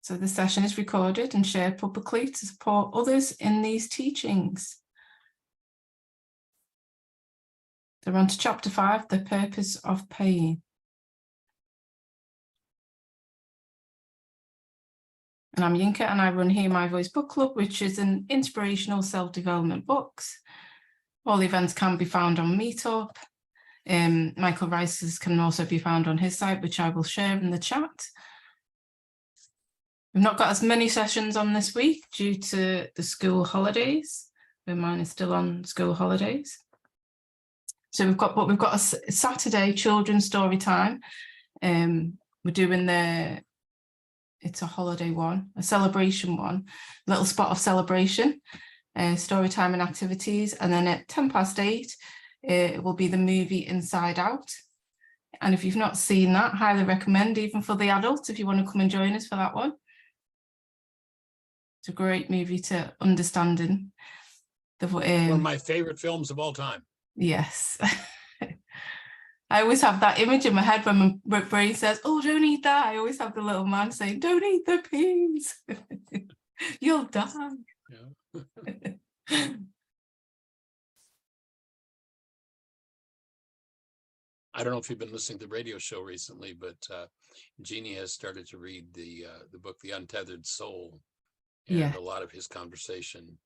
So this session is recorded and shared publicly to support others in these teachings. So we're on to chapter 5, the purpose of pain. And I'm Yinka, and I run Hear My Voice Book Club, which is an inspirational self-development books. All the events can be found on Meetup. Michael Rice's can also be found on his site, which I will share in the chat. We've not got as many sessions on this week due to the school holidays, but mine is still on school holidays. So we've got a Saturday children's story time. We're doing it's a holiday one, a celebration one, little spot of celebration, story time and activities. And then at 8:10, it will be the movie Inside Out. And if you've not seen that, highly recommend, even for the adults, if you want to come and join us for that one. It's a great movie to understanding. One of my favorite films of all time. Yes. I always have that image in my head when my brain says, oh, don't eat that. I always have the little man saying, don't eat the peas. You'll die. Yeah. I don't know if you've been listening to the radio show recently, but Jeannie has started to read the book, The Untethered Soul. And a lot of his conversation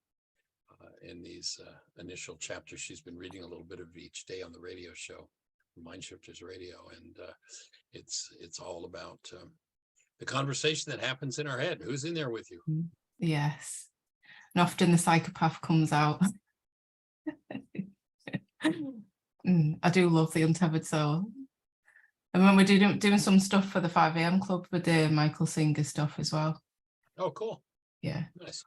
in these initial chapters, she's been reading a little bit of each day on the radio show, Mindshifters Radio, and it's all about the conversation that happens in our head. Who's in there with you? Yes, and often the psychopath comes out. I do love The Untethered Soul. And when we're doing some stuff for the 5 a.m. club with the Michael Singer stuff as well. Oh, cool. Yeah, nice.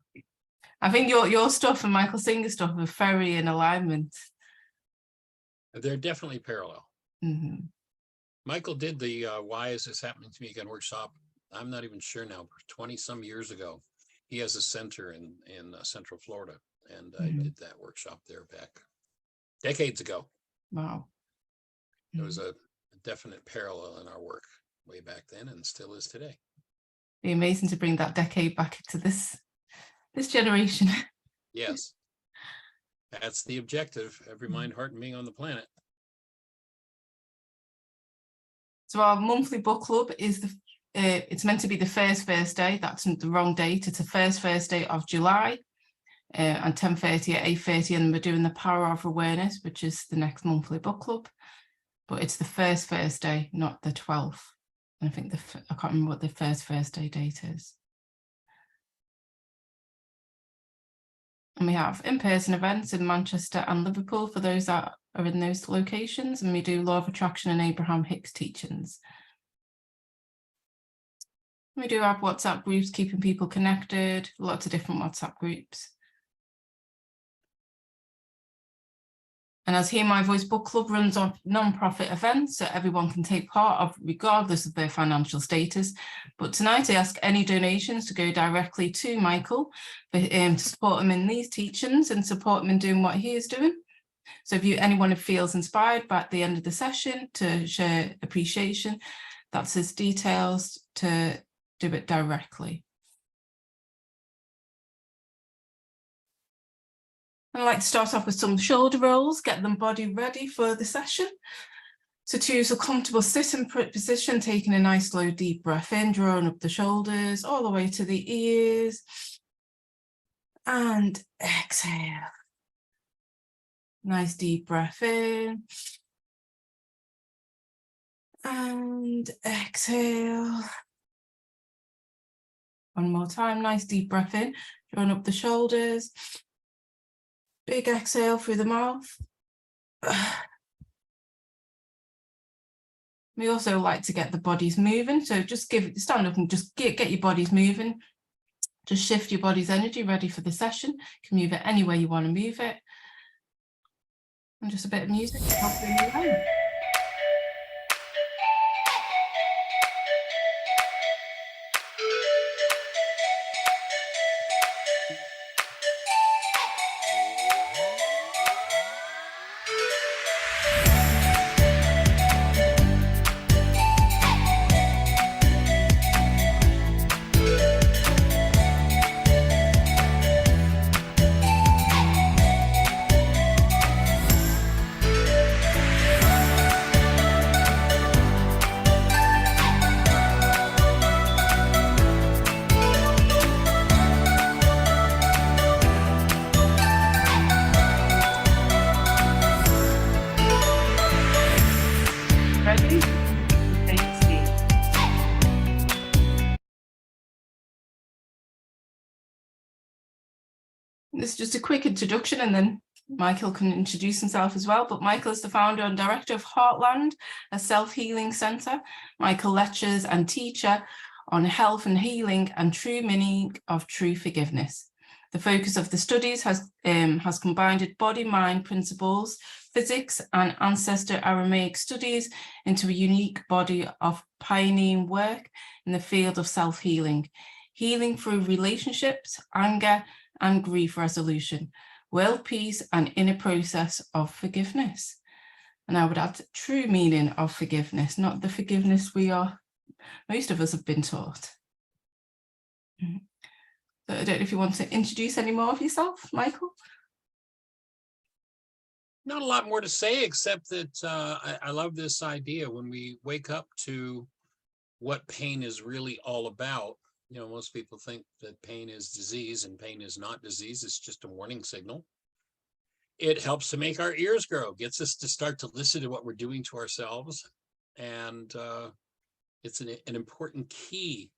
I think your stuff and Michael Singer stuff are very in alignment. They're definitely parallel. Mm-hmm. Michael did the Why Is This Happening to Me Again workshop. I'm not even sure now, 20 some years ago. He has a center in Central Florida, and I did that workshop there back decades ago. Wow. There was a definite parallel in our work way back then, and still is today. Be amazing to bring that decade back into this generation. Yes, that's the objective. Every mind, heart, and being on the planet. So our monthly book club is it's meant to be the first day. That's the wrong date. It's the first day of July, and 10:30 at 8:30, and we're doing the Power of Awareness, which is the next monthly book club. But it's the first day, not the 12th. I think I can't remember what the first day date is. And we have in-person events in Manchester and Liverpool for those that are in those locations. And we do Law of Attraction and Abraham Hicks teachings. We do have WhatsApp groups, keeping people connected, lots of different WhatsApp groups. And as Hear My Voice Book Club runs on non-profit events that everyone can take part of, regardless of their financial status. But tonight I ask any donations to go directly to Michael to support him in these teachings and support him in doing what he is doing. So if anyone feels inspired by at the end of the session to share appreciation, that's his details to do it directly. I'd like to start off with some shoulder rolls, get them body ready for the session. So choose a comfortable sitting position, taking a nice slow deep breath in, drawing up the shoulders all the way to the ears. And exhale. Nice deep breath in. And exhale. One more time, nice deep breath in, drawing up the shoulders. Big exhale through the mouth. We also like to get the bodies moving. So just stand up and just get your bodies moving. Just shift your body's energy ready for the session. You can move it any way you want to move it. And just a bit of music to help you move on. This is just a quick introduction, and then Michael can introduce himself as well. But Michael is the founder and director of Heartland, a self-healing centre. Michael lectures and teacher on health and healing and true meaning of true forgiveness. The focus of the studies has combined body-mind principles, physics and ancestor Aramaic studies into a unique body of pioneering work in the field of self-healing, healing through relationships, anger and grief resolution, world peace and inner process of forgiveness. And I would add true meaning of forgiveness, not the forgiveness most of us have been taught. So I don't know if you want to introduce any more of yourself, Michael? Not a lot more to say, except that I love this idea. When we wake up to what pain is really all about, you know, most people think that pain is disease, and pain is not disease. It's just a warning signal. It helps to make our ears grow, gets us to start to listen to what we're doing to ourselves. And it's an important key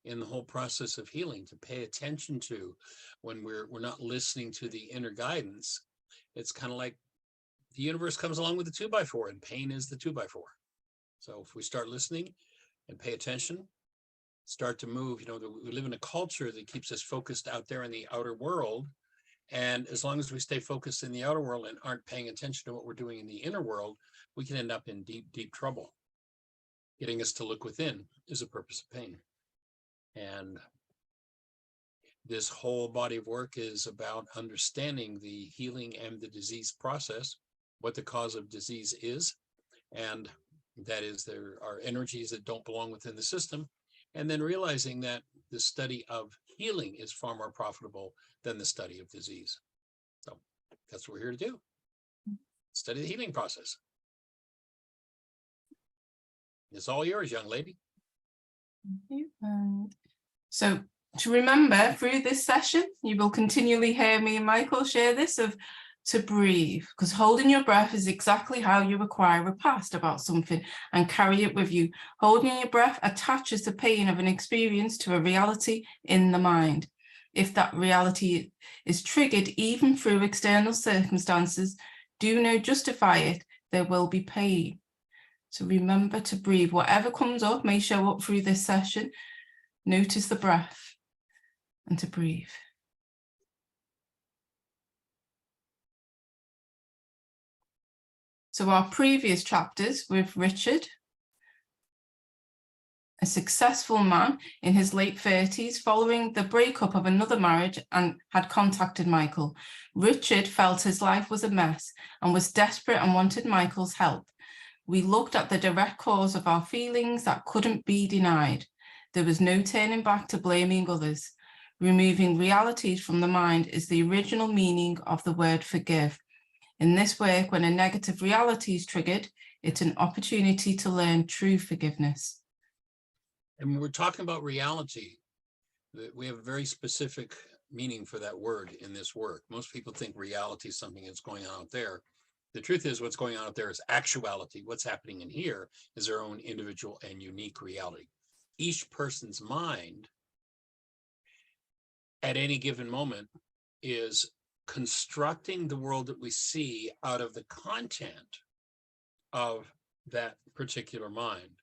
in the whole process of healing to pay attention to when we're not listening to the inner guidance. It's kind of like the universe comes along with the 2x4, and pain is the 2x4. So if we start listening and pay attention, start to move, you know, we live in a culture that keeps us focused out there in the outer world. And as long as we stay focused in the outer world and aren't paying attention to what we're doing in the inner world, we can end up in deep, deep trouble. Getting us to look within is a purpose of pain. And this whole body of work is about understanding the healing and the disease process, what the cause of disease is, and that is there are energies that don't belong within the system, and then realizing that the study of healing is far more profitable than the study of disease. So that's what we're here to do. Study the healing process. It's all yours, young lady. Thank you. So to remember, through this session, you will continually hear me and Michael share this of to breathe, because holding your breath is exactly how you acquire a past about something and carry it with you. Holding your breath attaches the pain of an experience to a reality in the mind. If that reality is triggered even through external circumstances, do not justify it, there will be pain. So remember to breathe. Whatever comes up may show up through this session. Notice the breath and to breathe. So our previous chapters with Richard, a successful man in his late 30s following the breakup of another marriage, and had contacted Michael. Richard felt his life was a mess and was desperate and wanted Michael's help. We looked at the direct cause of our feelings that couldn't be denied. There was no turning back to blaming others. Removing realities from the mind is the original meaning of the word forgive. In this work, when a negative reality is triggered, it's an opportunity to learn true forgiveness. And when we're talking about reality, we have a very specific meaning for that word in this work. Most people think reality is something that's going on out there. The truth is, what's going on out there is actuality. What's happening in here is their own individual and unique reality. Each person's mind at any given moment is constructing the world that we see out of the content of that particular mind.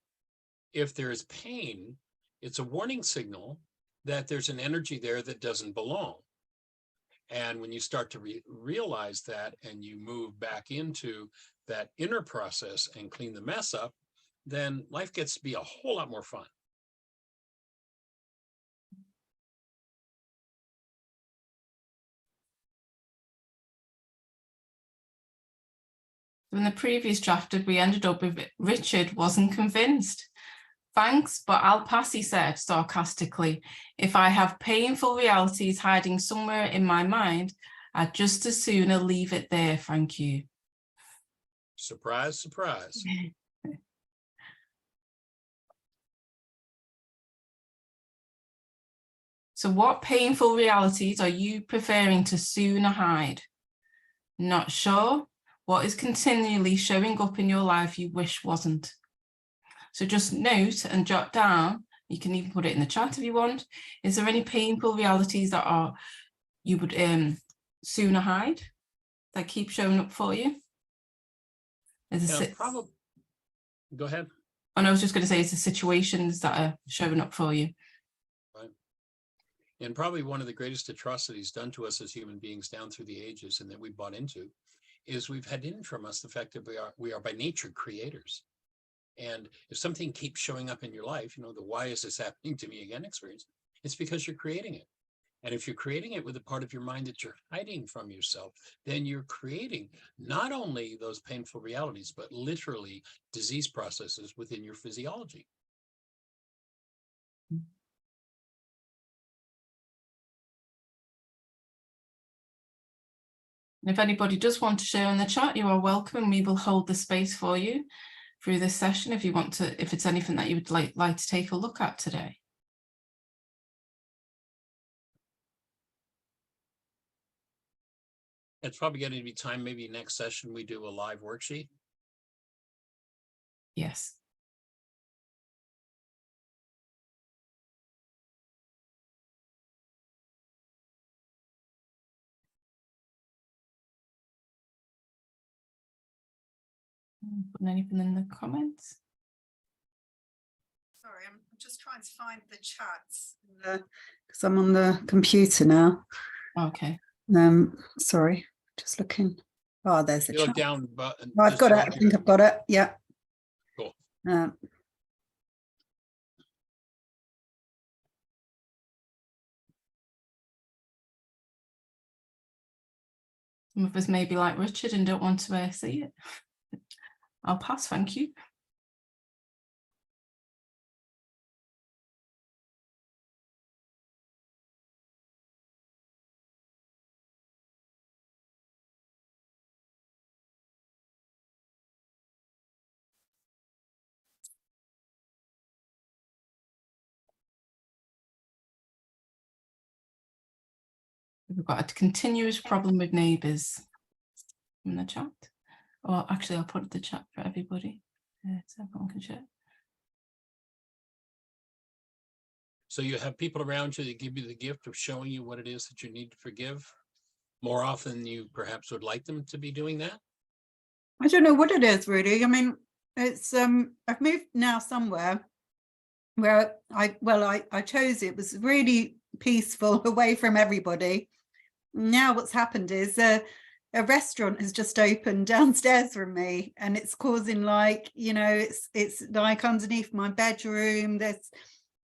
If there is pain, it's a warning signal that there's an energy there that doesn't belong. And when you start to realize that, and you move back into that inner process and clean the mess up, then life gets to be a whole lot more fun. In the previous chapter, we ended up with Richard wasn't convinced. Thanks, but I'll pass, he said sarcastically. If I have painful realities hiding somewhere in my mind, I'd just as sooner leave it there, thank you. Surprise, surprise. So what painful realities are you preferring to sooner hide? Not sure? What is continually showing up in your life you wish wasn't? So just note and jot down, you can even put it in the chat if you want. Is there any painful realities that you would sooner hide that keep showing up for you? Probably. Go ahead. And I was just going to say, it's the situations that are showing up for you. Right. And probably one of the greatest atrocities done to us as human beings down through the ages, and that we bought into, is we've had hidden from us the fact that we are by nature creators. And if something keeps showing up in your life, the why is this happening to me again experience, it's because you're creating it. And if you're creating it with a part of your mind that you're hiding from yourself, then you're creating not only those painful realities, but literally disease processes within your physiology. If anybody does want to share in the chat, you are welcome. We will hold the space for you through this session if you want to, if it's anything that you would like to take a look at today. It's probably going to be time, maybe next session we do a live worksheet. Yes. Putting anything in the comments? Sorry, I'm just trying to find the chats because I'm on the computer now. Okay. Sorry, just looking. Oh, there's the You chat. look down, but Oh, I've got it. I think I've got it. Yeah. Cool. Some of us may be like Richard and don't want to see it. I'll pass, thank you. We've got a continuous problem with neighbours in the chat. Or actually, I'll put the chat for everybody so everyone can share. So you have people around you that give you the gift of showing you what it is that you need to forgive more often than you perhaps would like them to be doing that? I don't know what it is really. I mean, it's I've moved now somewhere where I chose it was really peaceful, away from everybody. Now what's happened is a restaurant has just opened downstairs from me, and it's causing it's like underneath my bedroom. There's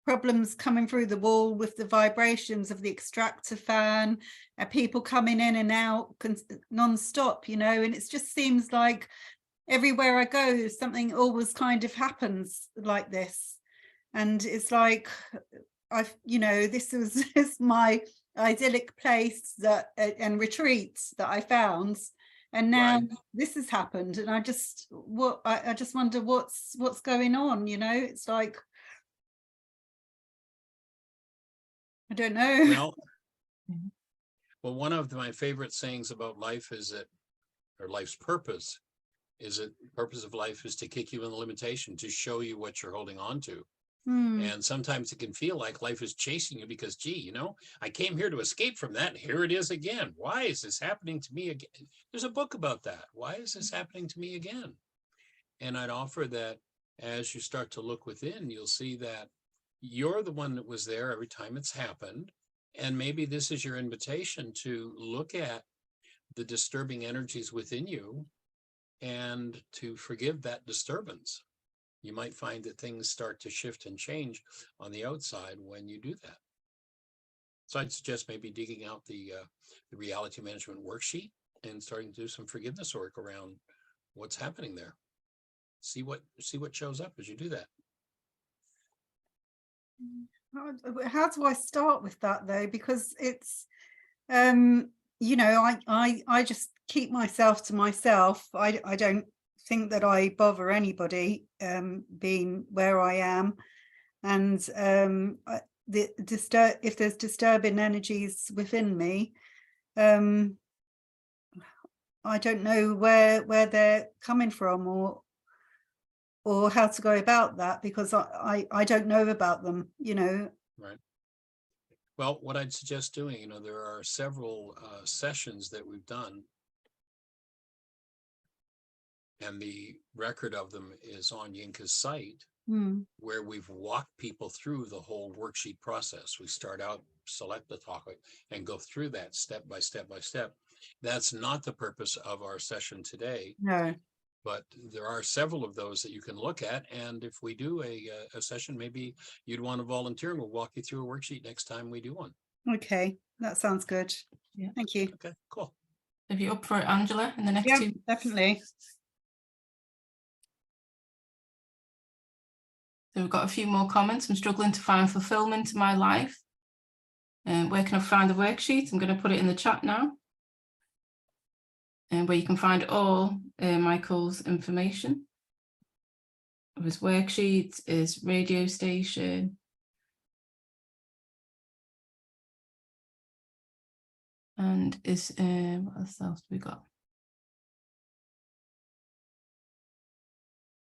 problems coming through the wall with the vibrations of the extractor fan, people coming in and out non-stop, and it just seems like everywhere I go, something always kind of happens like this. And it's like, this is my idyllic place and retreat that I found, and now this has happened, and I just wonder what's going on. It's like, I don't know. Well, one of my favorite sayings about life is that, or life's purpose, is that the purpose of life is to kick you in the limitation, to show you what you're holding on to. And sometimes it can feel like life is chasing you because, gee, I came here to escape from that. Here it is again. Why is this happening to me again? There's a book about that. Why is this happening to me again? And I'd offer that as you start to look within, you'll see that you're the one that was there every time it's happened. And maybe this is your invitation to look at the disturbing energies within you and to forgive that disturbance. You might find that things start to shift and change on the outside when you do that. So I'd suggest maybe digging out the reality management worksheet and starting to do some forgiveness work around what's happening there. See what shows up as you do that. How do I start with that though? Because it's, I just keep myself to myself. I don't think that I bother anybody being where I am, and if there's disturbing energies within me, I don't know where they're coming from or how to go about that, because I don't know about them, Right. Well, what I'd suggest doing, you know, there are several sessions that we've done, and the record of them is on Yinka's site, where we've walked people through the whole worksheet process. We start out, select the topic, and go through that step by step by step. That's not the purpose of our session today. No. But there are several of those that you can look at. And if we do a session, maybe you'd want to volunteer and we'll walk you through a worksheet next time we do one. Okay, that sounds good. Yeah. Thank you. Okay, cool. Are you up for it, Angela, in the next 2 weeks? Definitely. So we've got a few more comments. I'm struggling to find fulfillment in my life. Where can I find the worksheet? I'm going to put it in the chat now. And where you can find all Michael's information of his worksheets, his radio station. And is what else do we got?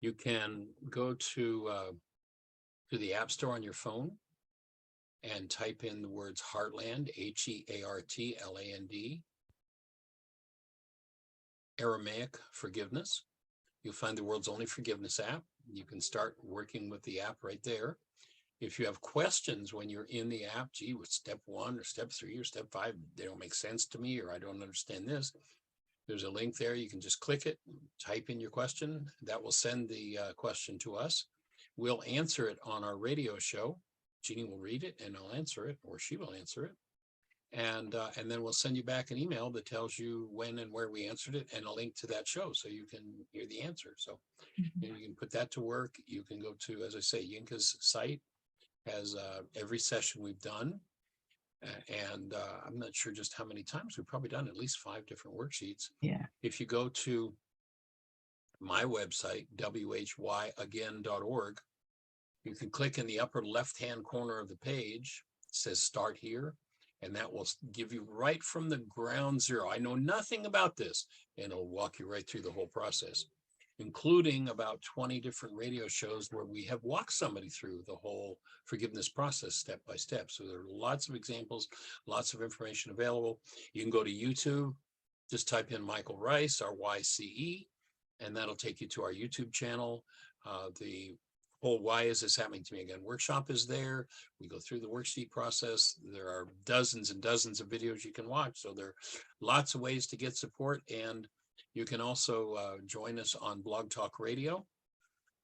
You can go to the App Store on your phone and type in the words Heartland, Heartland, Aramaic forgiveness. You'll find the world's only forgiveness app. You can start working with the app right there. If you have questions when you're in the app, gee, with step 1 or step 3 or step 5, they don't make sense to me, or I don't understand this, there's a link there. You can just click it, type in your question. That will send the question to us. We'll answer it on our radio show. Jeannie will read it and I'll answer it, or she will answer it. And then we'll send you back an email that tells you when and where we answered it, and a link to that show so you can hear the answer. So you can put that to work. You can go to, as I say, Yinka's site has every session we've done. And I'm not sure just how many times. We've probably done at least 5 different worksheets. Yeah. If you go to my website, whyagain.org, you can click in the upper left-hand corner of the page. It says Start Here, and that will give you right from the ground zero. I know nothing about this, and it'll walk you right through the whole process, including about 20 different radio shows where we have walked somebody through the whole forgiveness process step by step. So there are lots of examples, lots of information available. You can go to YouTube, just type in Michael Rice, RYCE, and that'll take you to our YouTube channel. The whole Why Is This Happening to Me Again workshop is there. We go through the worksheet process. There are dozens and dozens of videos you can watch. So there are lots of ways to get support. And you can also join us on Blog Talk Radio.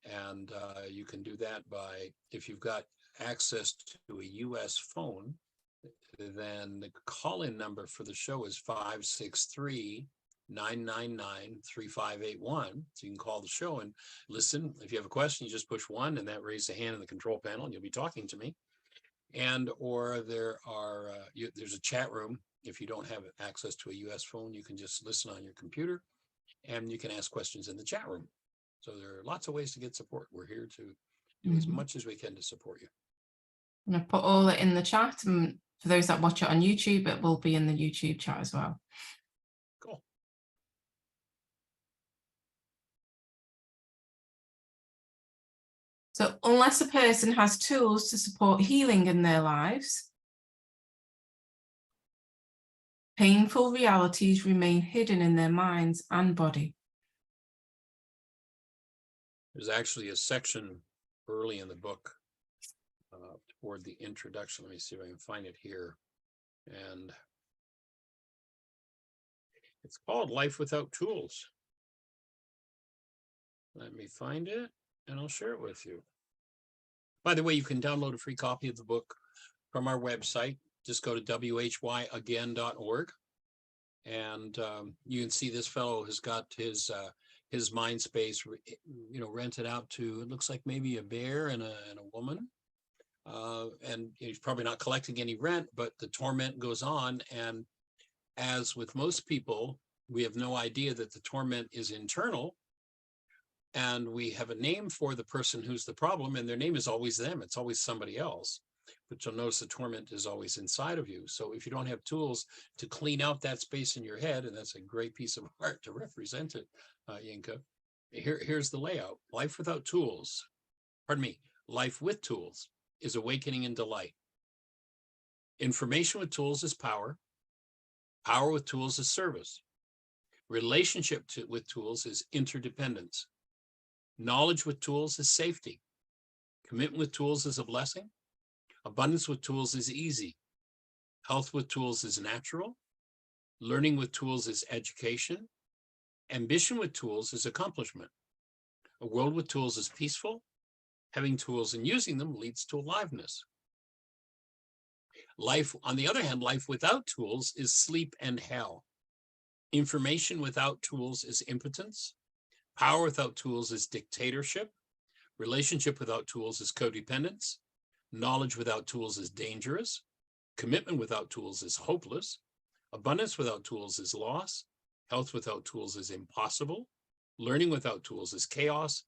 And you can do that by, if you've got access to a US phone, then the call-in number for the show is 563-999-3581. So you can call the show and listen. If you have a question, you just push 1 and that raises a hand in the control panel and you'll be talking to me. And or there are there's a chat room. If you don't have access to a US phone, you can just listen on your computer and you can ask questions in the chat room. So there are lots of ways to get support. We're here to do as much as we can to support you. And I've put all it in the chat, and for those that watch it on YouTube, it will be in the YouTube chat as well. Cool. So unless a person has tools to support healing in their lives, painful realities remain hidden in their minds and body. There's actually a section early in the book toward the introduction. Let me see if I can find it here. And it's called Life Without Tools. Let me find it and I'll share it with you. By the way, you can download a free copy of the book from our website. Just go to whyagain.org. And you can see this fellow has got his mind space, rented out to, it looks like maybe a bear and a woman. And he's probably not collecting any rent, but the torment goes on. And as with most people, we have no idea that the torment is internal. And we have a name for the person who's the problem, and their name is always them. It's always somebody else. But you'll notice the torment is always inside of you. So if you don't have tools to clean out that space in your head, and that's a great piece of art to represent it, Yinka, here's the layout. Life without tools, life with tools is awakening and delight. Information with tools is power. Power with tools is service. Relationship with tools is interdependence. Knowledge with tools is safety. Commitment with tools is a blessing. Abundance with tools is easy. Health with tools is natural. Learning with tools is education. Ambition with tools is accomplishment. A world with tools is peaceful. Having tools and using them leads to aliveness. Life, on the other hand, life without tools is sleep and hell. Information without tools is impotence. Power without tools is dictatorship. Relationship without tools is codependence. Knowledge without tools is dangerous. Commitment without tools is hopeless. Abundance without tools is loss. Health without tools is impossible. Learning without tools is chaos.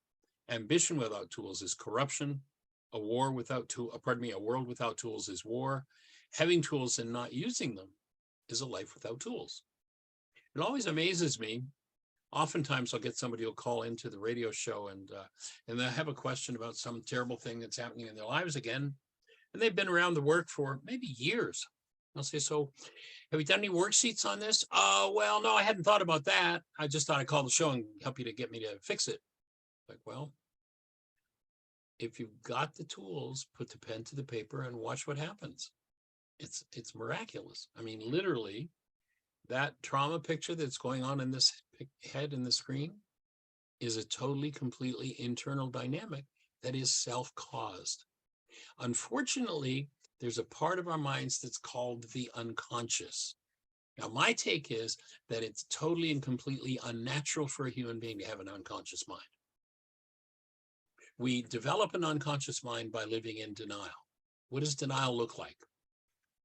Ambition without tools is corruption. A world without tools is war. Having tools and not using them is a life without tools. It always amazes me. Oftentimes I'll get somebody who'll call into the radio show and they'll have a question about some terrible thing that's happening in their lives again. And they've been around the work for maybe years. I'll say, so have you done any worksheets on this? Oh, well, no, I hadn't thought about that. I just thought I'd call the show and help you to get me to fix it. Like, well, if you've got the tools, put the pen to the paper and watch what happens. It's miraculous. I mean, literally, that trauma picture that's going on in this head in the screen is a totally, completely internal dynamic that is self-caused. Unfortunately, there's a part of our minds that's called the unconscious. Now, my take is that it's totally and completely unnatural for a human being to have an unconscious mind. We develop an unconscious mind by living in denial. What does denial look like?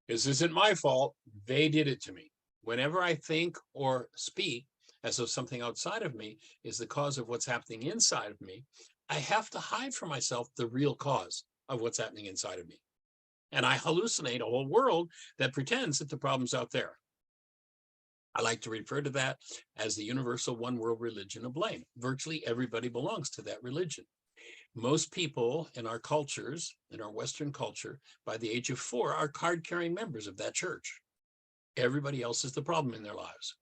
This isn't my fault. They did it to me. Whenever I think or speak as though something outside of me is the cause of what's happening inside of me, I have to hide from myself the real cause of what's happening inside of me. And I hallucinate a whole world that pretends that the problem's out there. I like to refer to that as the universal one world religion of blame. Virtually everybody belongs to that religion. Most people in our cultures, in our Western culture, by the age of 4 are card-carrying members of that church. Everybody else is the problem in their lives.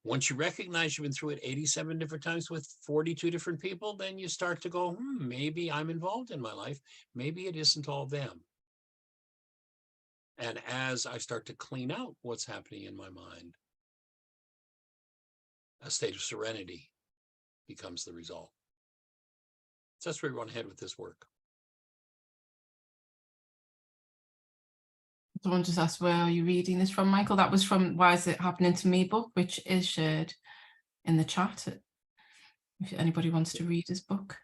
Once you recognize you've been through it 87 different times with 42 different people, then you start to go, maybe I'm involved in my life. Maybe it isn't all them. And as I start to clean out what's happening in my mind, a state of serenity becomes the result. So that's where we want to head with this work. Someone just asked, where are you reading this from, Michael? That was from Why Is It Happening to Me book, which is shared in the chat if anybody wants to read his book.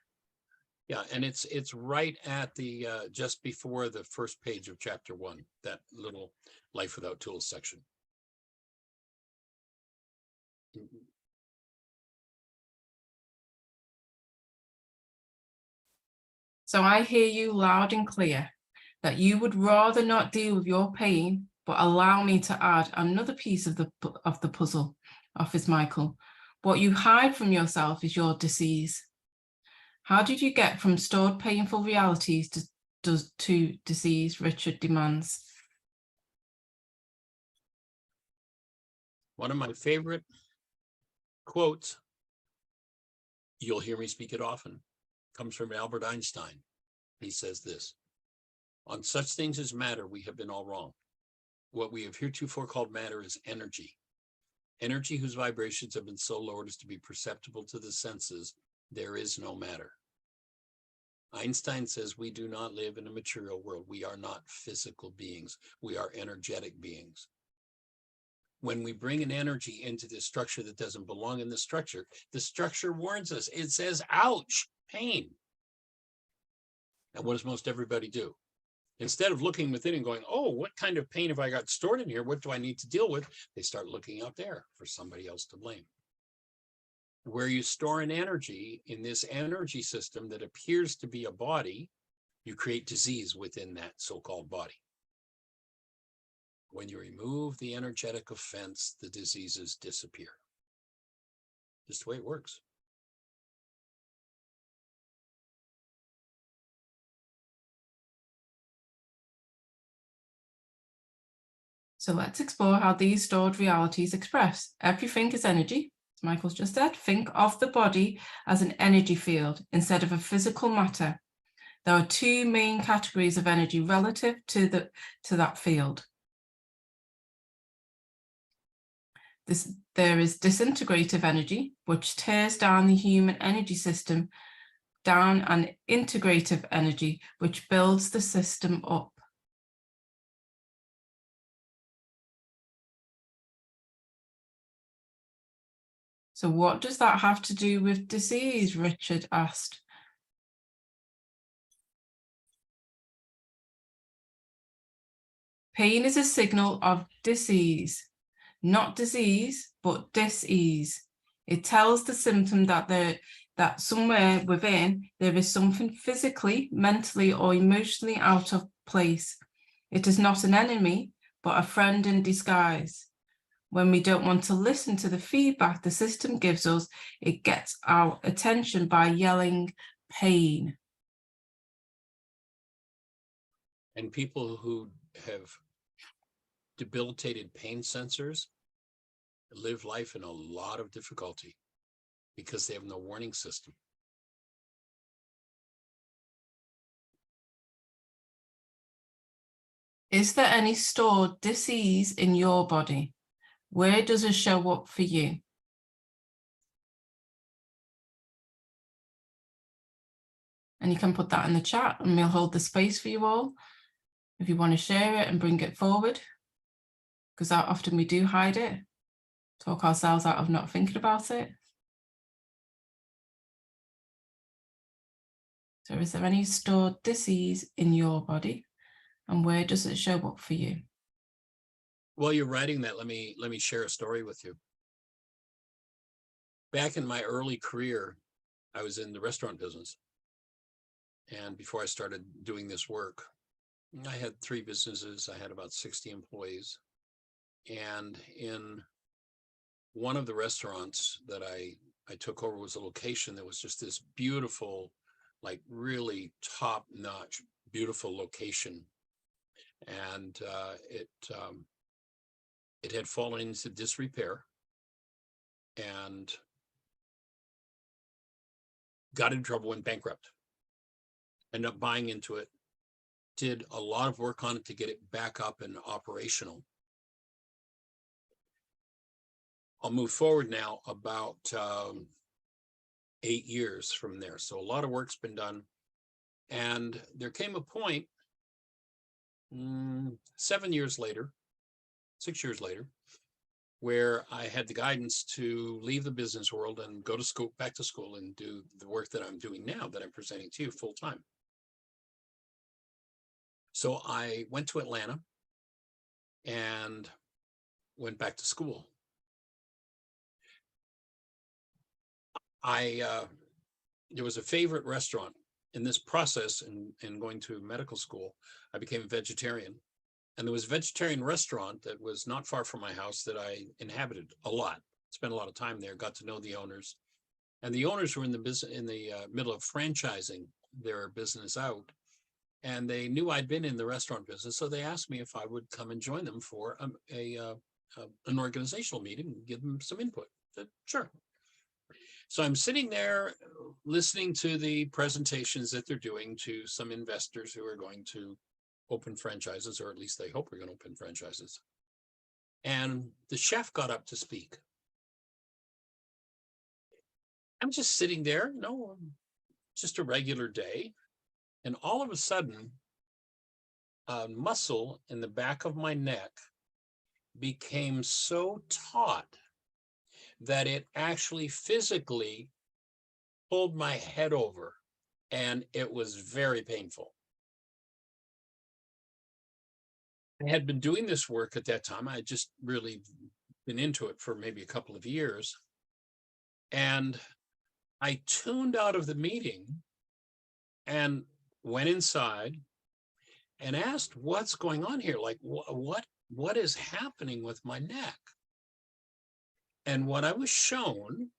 Yeah, and it's right at the just before the first page of chapter 1, that little Life Without Tools section. So I hear you loud and clear that you would rather not deal with your pain, but allow me to add another piece of the puzzle, offers Michael. What you hide from yourself is your disease. How did you get from stored painful realities to disease? Richard demands. One of my favorite quotes, you'll hear me speak it often, comes from Albert Einstein. He says this: on such things as matter, we have been all wrong. What we have heretofore called matter is energy. Energy whose vibrations have been so lowered as to be perceptible to the senses. There is no matter. Einstein says we do not live in a material world. We are not physical beings. We are energetic beings. When we bring an energy into this structure that doesn't belong in the structure warns us. It says, ouch, pain. And what does most everybody do? Instead of looking within and going, oh, what kind of pain have I got stored in here? What do I need to deal with? They start looking out there for somebody else to blame. Where you store an energy in this energy system that appears to be a body, you create disease within that so-called body. When you remove the energetic offense, the diseases disappear. Just the way it works. So let's explore how these stored realities express. Everything is energy, as Michael's just said. Think of the body as an energy field instead of a physical matter. There are two main categories of energy relative to that field. There is disintegrative energy, which tears down the human energy system down, and integrative energy, which builds the system up. So what does that have to do with disease? Richard asked. Pain is a signal of disease, not disease, but dis-ease. It tells the symptom that somewhere within there is something physically, mentally, or emotionally out of place. It is not an enemy, but a friend in disguise. When we don't want to listen to the feedback the system gives us, it gets our attention by yelling pain. And people who have debilitated pain sensors live life in a lot of difficulty because they have no warning system. Is there any stored disease in your body? Where does it show up for you? And you can put that in the chat and we'll hold the space for you all if you want to share it and bring it forward, because that often we do hide it, talk ourselves out of not thinking about it. So is there any stored disease in your body, and where does it show up for you? While you're writing that, let me share a story with you. Back in my early career, I was in the restaurant business. And before I started doing this work, I had 3 businesses. I had about 60 employees. And in one of the restaurants that I took over was a location that was just this beautiful, like really top-notch, beautiful location. And it had fallen into disrepair and got in trouble, went bankrupt. Ended up buying into it, did a lot of work on it to get it back up and operational. I'll move forward now about 8 years from there. So a lot of work's been done. And there came a point 7 years later, 6 years later, where I had the guidance to leave the business world and go to school, back to school, and do the work that I'm doing now that I'm presenting to you full time. So I went to Atlanta and went back to school. There was a favorite restaurant in this process in going to medical school. I became a vegetarian, and there was a vegetarian restaurant that was not far from my house that I inhabited a lot, spent a lot of time there, got to know the owners, and the owners were in the business, in the middle of franchising their business out. And they knew I'd been in the restaurant business, so they asked me if I would come and join them for an organizational meeting and give them some input. I said, sure. So I'm sitting there listening to the presentations that they're doing to some investors who are going to open franchises, or at least they hope we're going to open franchises. And the chef got up to speak. I'm just sitting there, just a regular day. And all of a sudden, a muscle in the back of my neck became so taut that it actually physically pulled my head over, and it was very painful. I had been doing this work at that time. I had just really been into it for maybe a couple of years. And I tuned out of the meeting and went inside and asked, what's going on here? Like, what is happening with my neck? And what I was shown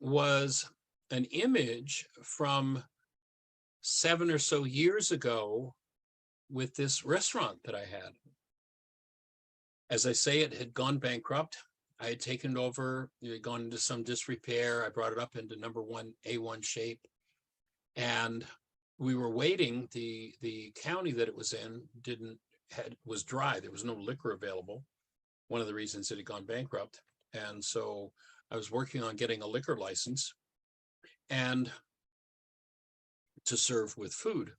was an image from 7 or so years ago with this restaurant that I had. As I say, it had gone bankrupt. I had taken it over, it had gone into some disrepair. I brought it up into number one, A1 shape. And we were waiting, the county that it was in was dry. There was no liquor available. One of the reasons it had gone bankrupt. And so I was working on getting a liquor license and to serve with food,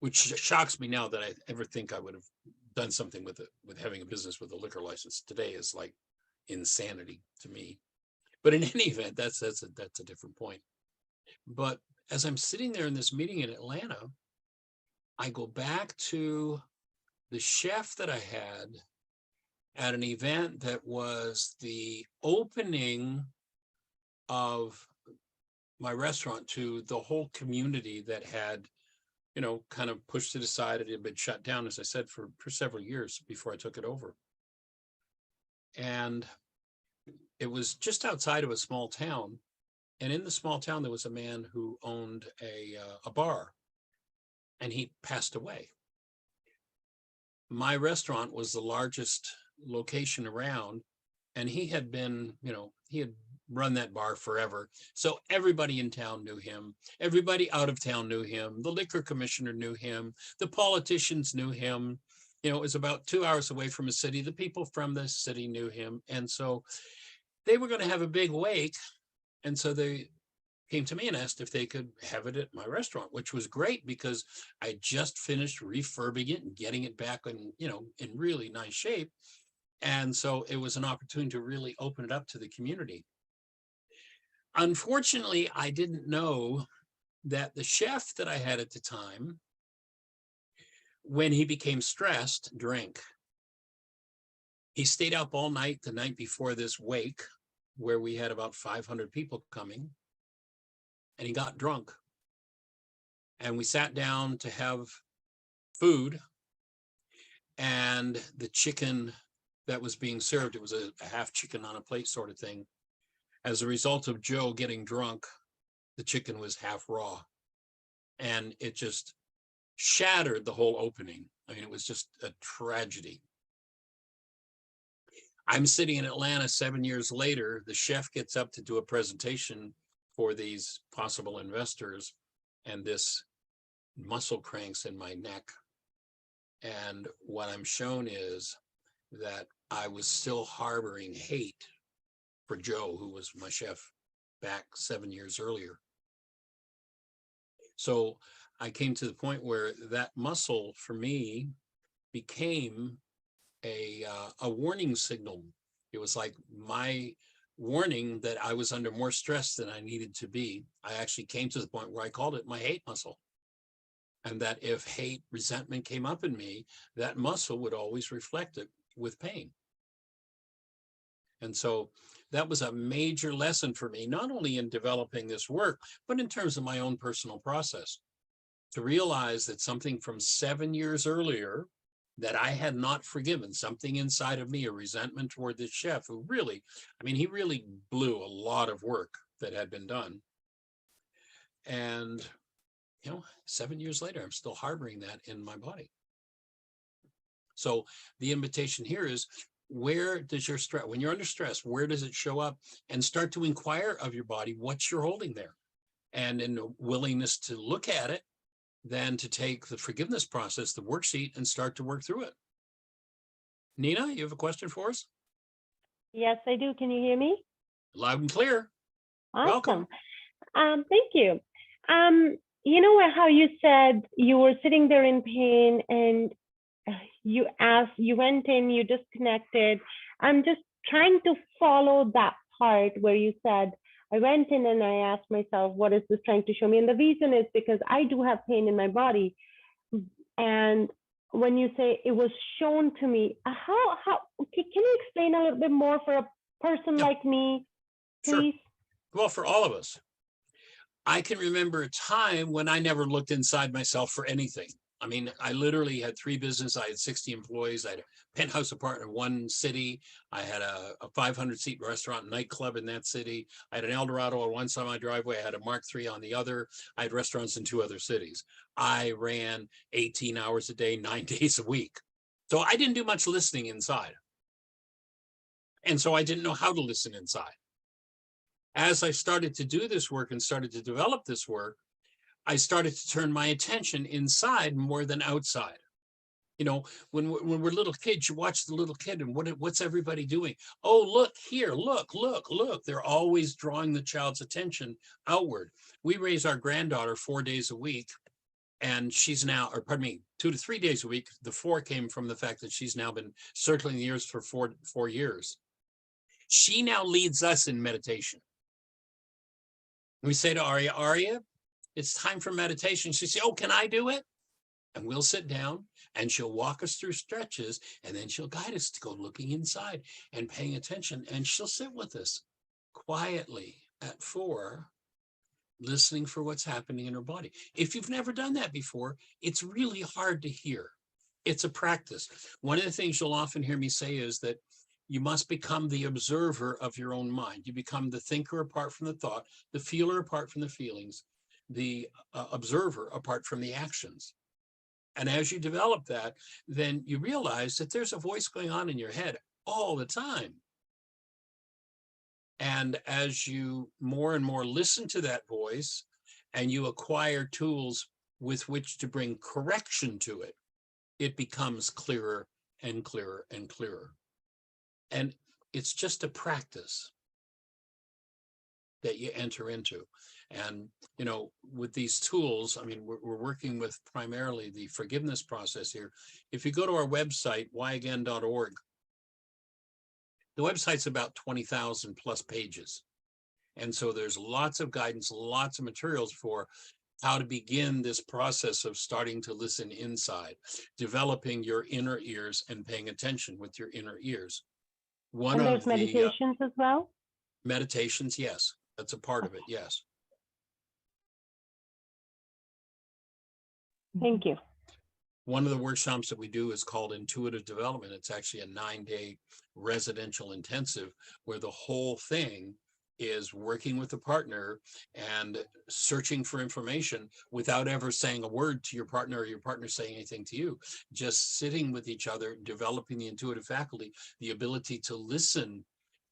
which shocks me now that I ever think I would have done something with it, with having a business with a liquor license. Today is like insanity to me. But in any event, that's a different point. But as I'm sitting there in this meeting in Atlanta, I go back to the chef that I had at an event that was the opening of my restaurant to the whole community that had, kind of pushed it aside. It had been shut down, as I said, for several years before I took it over. And it was just outside of a small town. And in the small town, there was a man who owned a bar, and he passed away. My restaurant was the largest location around, and he had been, he had run that bar forever. So everybody in town knew him. Everybody out of town knew him. The liquor commissioner knew him. The politicians knew him. It was about 2 hours away from a city. The people from the city knew him. And so they were going to have a big wake. And so they came to me and asked if they could have it at my restaurant, which was great because I just finished refurbing it and getting it back in, in really nice shape. And so it was an opportunity to really open it up to the community. Unfortunately, I didn't know that the chef that I had at the time, when he became stressed, drank. He stayed up all night the night before this wake, where we had about 500 people coming, and he got drunk. And we sat down to have food, and the chicken that was being served, it was a half chicken on a plate sort of thing. As a result of Joe getting drunk, the chicken was half raw, and it just shattered the whole opening. I mean, it was just a tragedy. I'm sitting in Atlanta 7 years later. The chef gets up to do a presentation for these possible investors, and this muscle cranks in my neck. And what I'm shown is that I was still harboring hate for Joe, who was my chef back 7 years earlier. So I came to the point where that muscle for me became a warning signal. It was like my warning that I was under more stress than I needed to be. I actually came to the point where I called it my hate muscle. And that if hate, resentment came up in me, that muscle would always reflect it with pain. And so that was a major lesson for me, not only in developing this work, but in terms of my own personal process, to realize that something from 7 years earlier that I had not forgiven, something inside of me, a resentment toward this chef who really, he really blew a lot of work that had been done. And, 7 years later, I'm still harboring that in my body. So the invitation here is, where does your stress, when you're under stress, where does it show up? And start to inquire of your body what you're holding there. And in a willingness to look at it, then to take the forgiveness process, the worksheet, and start to work through it. Nina, you have a question for us? Yes, I do. Can you hear me? Loud and clear. Awesome. Welcome. Thank you. How you said you were sitting there in pain and you went in, you disconnected. I'm just trying to follow that part where you said, I went in and I asked myself, what is this trying to show me? And the reason is because I do have pain in my body. And when you say it was shown to me, how can you explain a little bit more for a person like me, please? Sure. Well, for all of us, I can remember a time when I never looked inside myself for anything. I literally had 3 businesses. I had 60 employees. I had a penthouse apartment in one city. I had a 500-seat restaurant and nightclub in that city. I had an Eldorado on one side of my driveway. I had a Mark III on the other. I had restaurants in 2 other cities. I ran 18 hours a day, 9 days a week. So I didn't do much listening inside. And so I didn't know how to listen inside. As I started to do this work and started to develop this work, I started to turn my attention inside more than outside. You know, when we're little kids, you watch the little kid and what's everybody doing? Oh, look here, look. They're always drawing the child's attention outward. We raise our granddaughter 4 days a week, and she's now, or pardon me, 2 to 3 days a week. The 4 came from the fact that she's now been circling the earth for four years. She now leads us in meditation. We say to Aria, it's time for meditation. She says, oh, can I do it? And we'll sit down and she'll walk us through stretches, and then she'll guide us to go looking inside and paying attention. And she'll sit with us quietly at 4, listening for what's happening in her body. If you've never done that before, it's really hard to hear. It's a practice. One of the things you'll often hear me say is that you must become the observer of your own mind. You become the thinker apart from the thought, the feeler apart from the feelings, the observer apart from the actions. And as you develop that, then you realize that there's a voice going on in your head all the time. And as you more and more listen to that voice and you acquire tools with which to bring correction to it, it becomes clearer and clearer and clearer. And it's just a practice that you enter into. And, you know, with these tools, I mean, we're working with primarily the forgiveness process here. If you go to our website, whyagain.org, the website's about 20,000 plus pages. And so there's lots of guidance, lots of materials for how to begin this process of starting to listen inside, developing your inner ears and paying attention with your inner ears. And there's meditations as well? Meditations, yes. That's a part of it, yes. Thank you. One of the workshops that we do is called Intuitive Development. It's actually a 9-day residential intensive where the whole thing is working with the partner and searching for information without ever saying a word to your partner or your partner saying anything to you. Just sitting with each other, developing the intuitive faculty, the ability to listen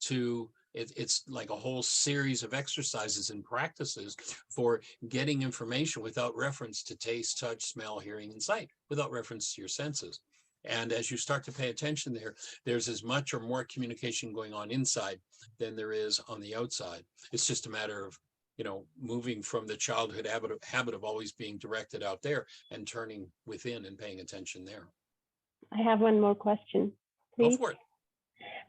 to it's like a whole series of exercises and practices for getting information without reference to taste, touch, smell, hearing, and sight, without reference to your senses. And as you start to pay attention there, there's as much or more communication going on inside than there is on the outside. It's just a matter of, you know, moving from the childhood habit of always being directed out there and turning within and paying attention there. I have one more question, please. Go for it.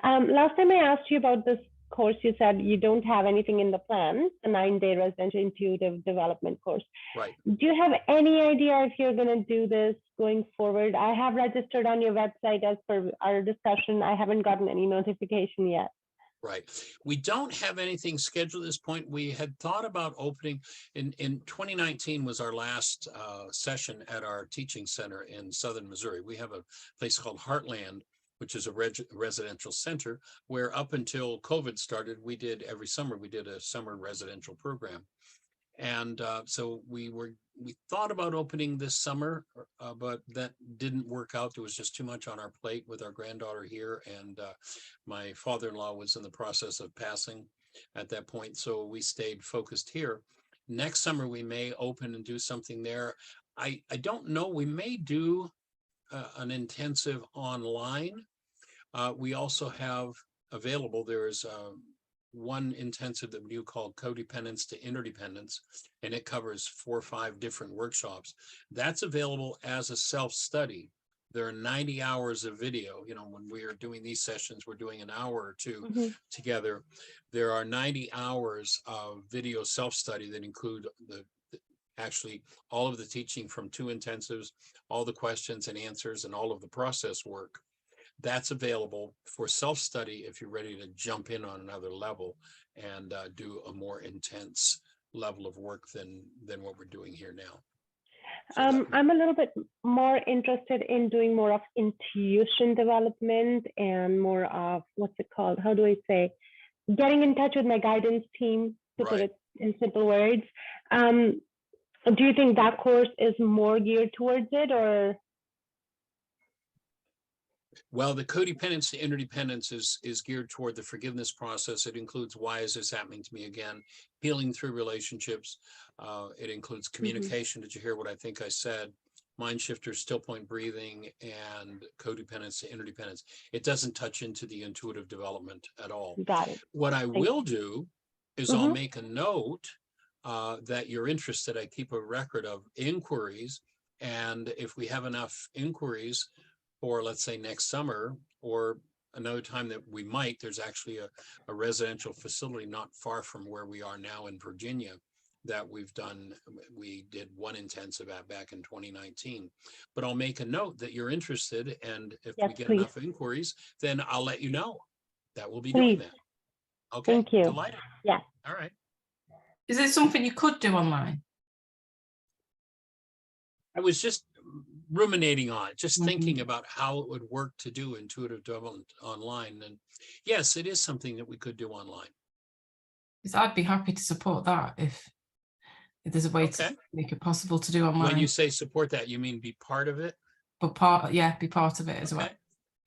Last time I asked you about this course, you said you don't have anything in the plan, a 9-day residential intuitive development course. Right. Do you have any idea if you're going to do this going forward? I have registered on your website as per our discussion. I haven't gotten any notification yet. Right. We don't have anything scheduled at this point. We had thought about opening in 2019 was our last session at our teaching center in Southern Missouri. We have a place called Heartland, which is a residential center where up until COVID started, every summer, we did a summer residential program. And so we thought about opening this summer, but that didn't work out. There was just too much on our plate with our granddaughter here. And my father-in-law was in the process of passing at that point. So we stayed focused here. Next summer, we may open and do something there. I don't know. We may do an intensive online. We also have available, there's one intensive that we do called Codependence to Interdependence, and it covers 4 or 5 different workshops. That's available as a self-study. There are 90 hours of video. You know, when we are doing these sessions, we're doing an hour or two together. There are 90 hours of video self-study that include actually all of the teaching from 2 intensives, all the questions and answers, and all of the process work. That's available for self-study if you're ready to jump in on another level and do a more intense level of work than what we're doing here now. So I'm a little bit more interested in doing more of intuition development and more of, what's it called? How do I say? Getting in touch with my guidance team, to put it in simple words. Do you think that course is more geared towards it, or? Well, the codependence to interdependence is geared toward the forgiveness process. It includes, why is this happening to me again? Healing through relationships. It includes communication. Did you hear what I think I said? Mind shifters, still point breathing, and codependence to interdependence. It doesn't touch into the intuitive development at all. Got it. What I will do is I'll make a note that you're interested. I keep a record of inquiries. And if we have enough inquiries for, let's say, next summer or another time that we might, there's actually a residential facility not far from where we are now in Virginia that we've done. We did one intensive at back in 2019, but I'll make a note that you're interested. And if we get enough inquiries, then I'll let you know that we'll be doing that. Okay. Thank you. Delighted. Yeah. All right. Is it something you could do online? I was just ruminating on it, just thinking about how it would work to do intuitive development online. And yes, it is something that we could do online. Because I'd be happy to support that if there's a way to make it possible to do online. When you say support that, you mean be part of it? But be part of it as well.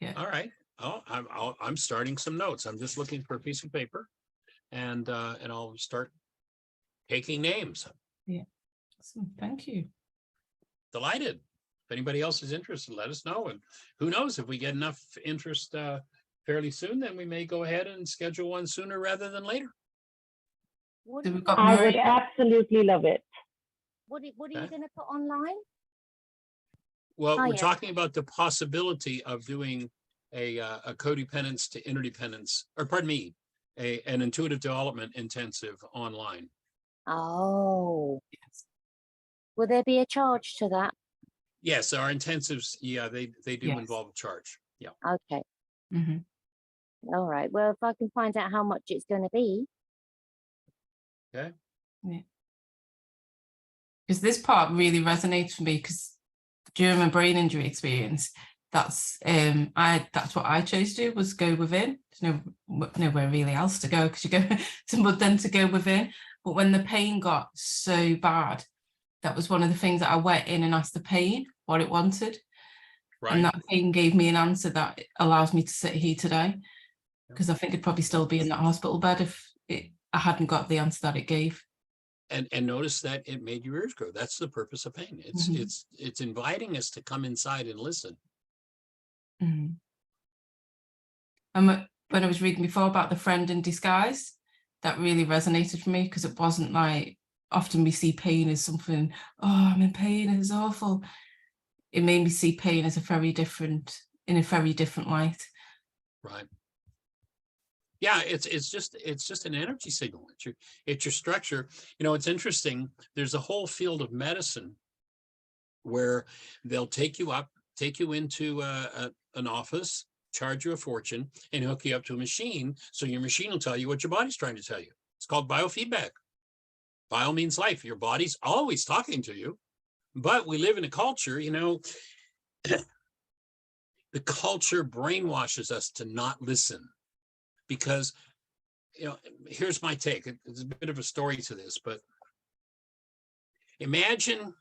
Yeah. All right. Oh, I'm starting some notes. I'm just looking for a piece of paper, and I'll start taking names. Yeah. Awesome. Thank you. Delighted. If anybody else is interested, let us know. And who knows, if we get enough interest fairly soon, then we may go ahead and schedule one sooner rather than later. I would absolutely love it. What are you going to put online? Well, we're talking about the possibility of doing a codependence to interdependence, or pardon me, an intuitive development intensive online. Oh, yes. Will there be a charge to that? Yes, our intensives, yeah, they do involve a charge. Yeah. Okay. All right. Well, if I can find out how much it's going to be. Okay. Yeah. Because this part really resonates for me, because during my brain injury experience, that's what I chose to do, was go within. There's nowhere really else to go, because you go but then to go within. But when the pain got so bad, that was one of the things that I went in and asked the pain what it wanted. Right. And that pain gave me an answer that allows me to sit here today, because I think I'd probably still be in that hospital bed if I hadn't got the answer that it gave. And notice that it made your ears grow. That's the purpose of pain. It's inviting us to come inside and listen. And when I was reading before about the friend in disguise, that really resonated for me, because it wasn't like, often we see pain as something, oh, I'm in pain, it's awful. It made me see pain as in a very different light. Right. Yeah, it's just an energy signal. It's your structure. You know, it's interesting. There's a whole field of medicine where they'll take you into an office, charge you a fortune, and hook you up to a machine. So your machine will tell you what your body's trying to tell you. It's called biofeedback. Bio means life. Your body's always talking to you. But we live in a culture, you know, the culture brainwashes us to not listen. Because, you know, here's my take. It's a bit of a story to this, but imagine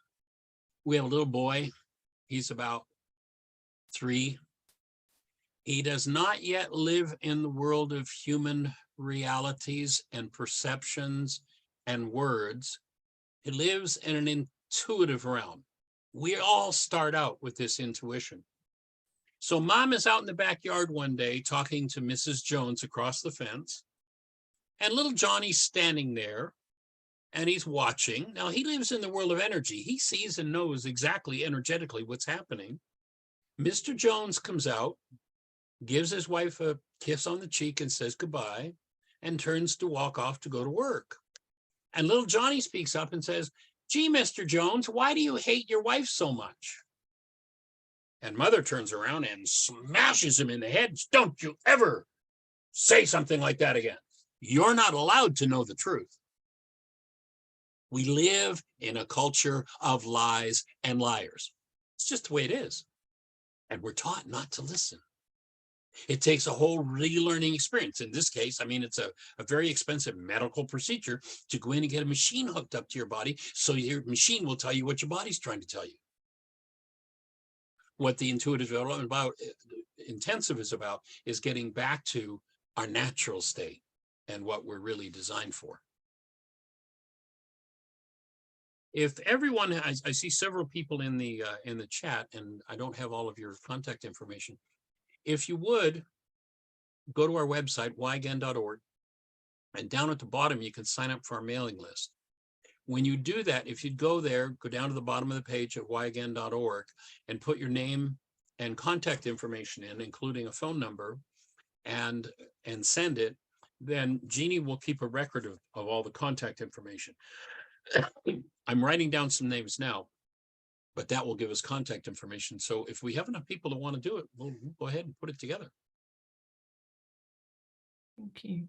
we have a little boy. He's about 3. He does not yet live in the world of human realities and perceptions and words. He lives in an intuitive realm. We all start out with this intuition. So mom is out in the backyard one day talking to Mrs. Jones across the fence, and little Johnny's standing there and he's watching. Now he lives in the world of energy. He sees and knows exactly energetically what's happening. Mr. Jones comes out, gives his wife a kiss on the cheek and says goodbye, and turns to walk off to go to work. And little Johnny speaks up and says, "Gee, Mr. Jones, why do you hate your wife so much?" And mother turns around and smashes him in the head. "Don't you ever say something like that again. You're not allowed to know the truth." We live in a culture of lies and liars. It's just the way it is. And we're taught not to listen. It takes a whole relearning experience. In this case, I mean, it's a very expensive medical procedure to go in and get a machine hooked up to your body, so your machine will tell you what your body's trying to tell you. What the intuitive development about intensive is about, is getting back to our natural state and what we're really designed for. If everyone, I see several people in the chat, and I don't have all of your contact information. If you would, go to our website, whyagain.org, and down at the bottom, you can sign up for our mailing list. When you do that, if you'd go there, go down to the bottom of the page at whyagain.org and put your name and contact information in, including a phone number, and send it, then Jeannie will keep a record of all the contact information. I'm writing down some names now, but that will give us contact information. So if we have enough people that want to do it, we'll go ahead and put it together. Thank you.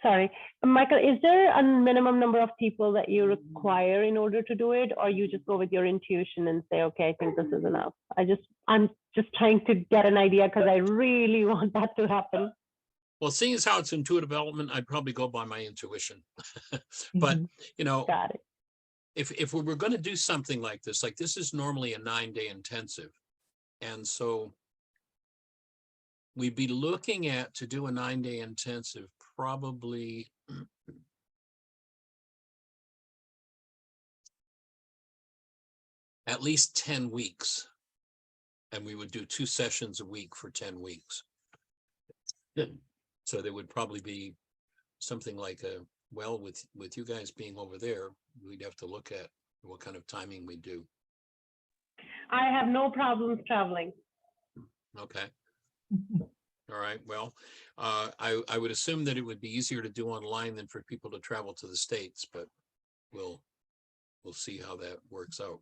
Sorry, Michael, is there a minimum number of people that you require in order to do it, or you just go with your intuition and say, okay, I think this is enough? I'm just trying to get an idea because I really want that to happen. Well, seeing as how it's intuitive development, I'd probably go by my intuition. But, you know, Got it. If we were going to do something like this is normally a 9-day intensive. And so we'd be looking at, to do a 9-day intensive, probably at least 10 weeks. And we would do 2 sessions a week for 10 weeks. So there would probably be something like well, with you guys being over there, we'd have to look at what kind of timing we do. I have no problems traveling. Okay. All right. Well, I would assume that it would be easier to do online than for people to travel to the States, but we'll see how that works out.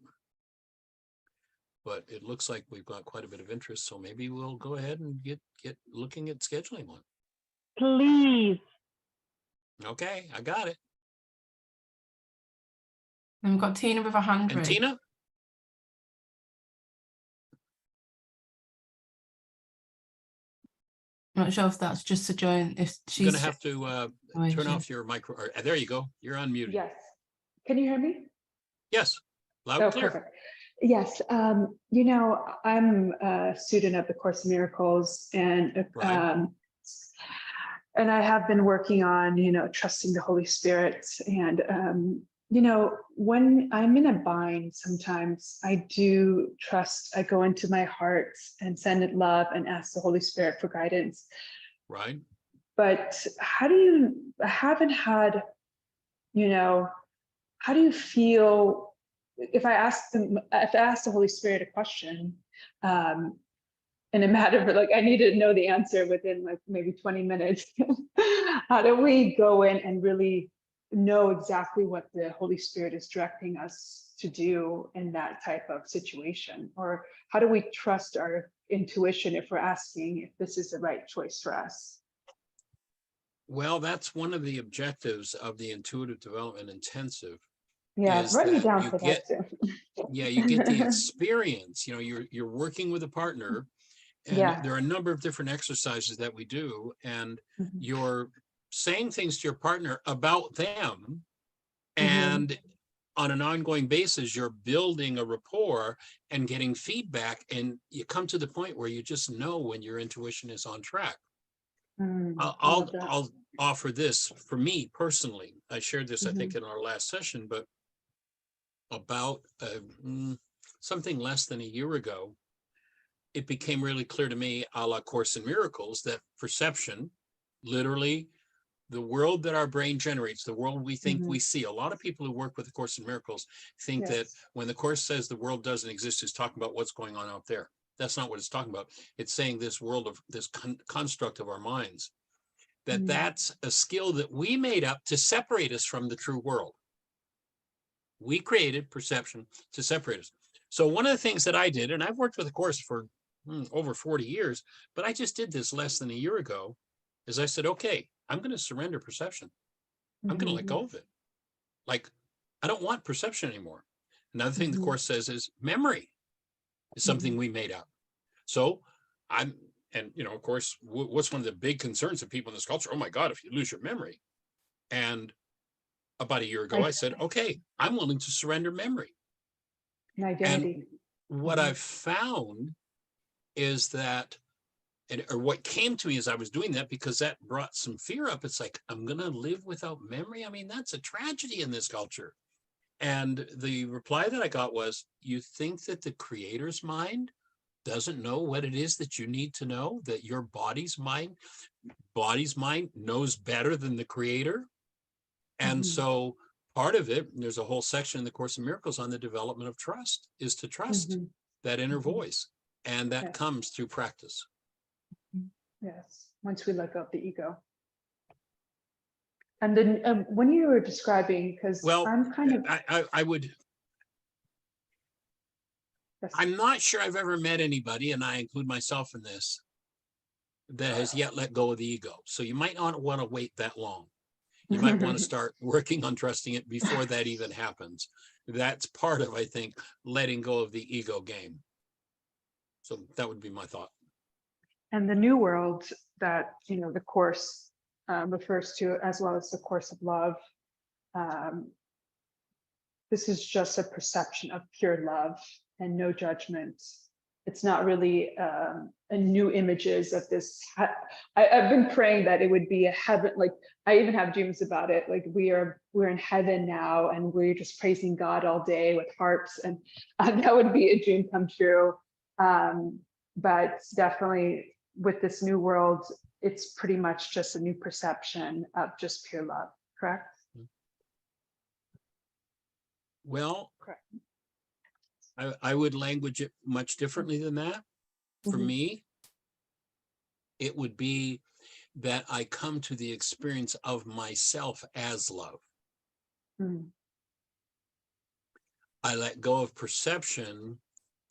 But it looks like we've got quite a bit of interest, so maybe we'll go ahead and get looking at scheduling one. Please. Okay, I got it. And we've got Tina with a hand And raised. Tina? I'm not sure if that's just to join. If she's You're going to have to turn off your micro. There you go. You're unmuted. Yes. Can you hear me? Yes. Loud and clear. Perfect. Yes. You know, I'm a student of the Course in Miracles, and Right. And I have been working on, you know, trusting the Holy Spirit. And, you know, when I'm in a bind, sometimes I do trust, I go into my heart and send it love and ask the Holy Spirit for guidance. Right. But I haven't had, you know, how do you feel if I ask the Holy Spirit a question, in a matter of like, I need to know the answer within like maybe 20 minutes. How do we go in and really know exactly what the Holy Spirit is directing us to do in that type of situation? Or how do we trust our intuition if we're asking if this is the right choice for us? Well, that's one of the objectives of the Intuitive Development Intensive. Yeah, write me down for that too. Yeah, you get the experience. You know, you're working with a partner. And there are a number of different exercises that we do, and you're saying things to your partner about them, and on an ongoing basis, you're building a rapport and getting feedback, and you come to the point where you just know when your intuition is on track. I'll offer this for me personally. I shared this, I think, in our last session, but about something less than a year ago, it became really clear to me, a la Course in Miracles, that perception, literally the world that our brain generates, the world we think we see. A lot of people who work with the Course in Miracles think that when the Course says the world doesn't exist, it's talking about what's going on out there. That's not what it's talking about. It's saying this world of this construct of our minds, that's a skill that we made up to separate us from the true world. We created perception to separate us. So one of the things that I did, and I've worked with the Course for over 40 years, but I just did this less than a year ago, is I said, okay, I'm going to surrender perception. I'm going to let go of it. Like, I don't want perception anymore. Another thing the Course says is memory is something we made up. So and you know, of course, what's one of the big concerns of people in this culture? Oh my God, if you lose your memory. And about a year ago, I said, okay, I'm willing to surrender memory. An identity. And what I've found is that or what came to me as I was doing that, because that brought some fear up. It's like, I'm going to live without memory. I mean, that's a tragedy in this culture. And the reply that I got was, you think that the creator's mind doesn't know what it is that you need to know, that your body's mind knows better than the creator? And so part of it, there's a whole section in the Course in Miracles on the development of trust, is to trust that inner voice. And that comes through practice. Yes, once we let go of the ego. And then when you were describing, because I'm kind of, I would, I'm not sure I've ever met anybody, and I include myself in this, that has yet let go of the ego. So you might not want to wait that long. You might want to start working on trusting it before that even happens. That's part of, I think, letting go of the ego game. So that would be my thought. And the new world that, you know, the Course refers to, as well as the Course of Love, this is just a perception of pure love and no judgment. It's not really a new images of this. I've been praying that it would be a heaven. Like, I even have dreams about it. Like, we're in heaven now, and we're just praising God all day with harps, and that would be a dream come true. But definitely with this new world, it's pretty much just a new perception of just pure love, correct? Well, correct. I would language it much differently than that. For me, it would be that I come to the experience of myself as love. I let go of perception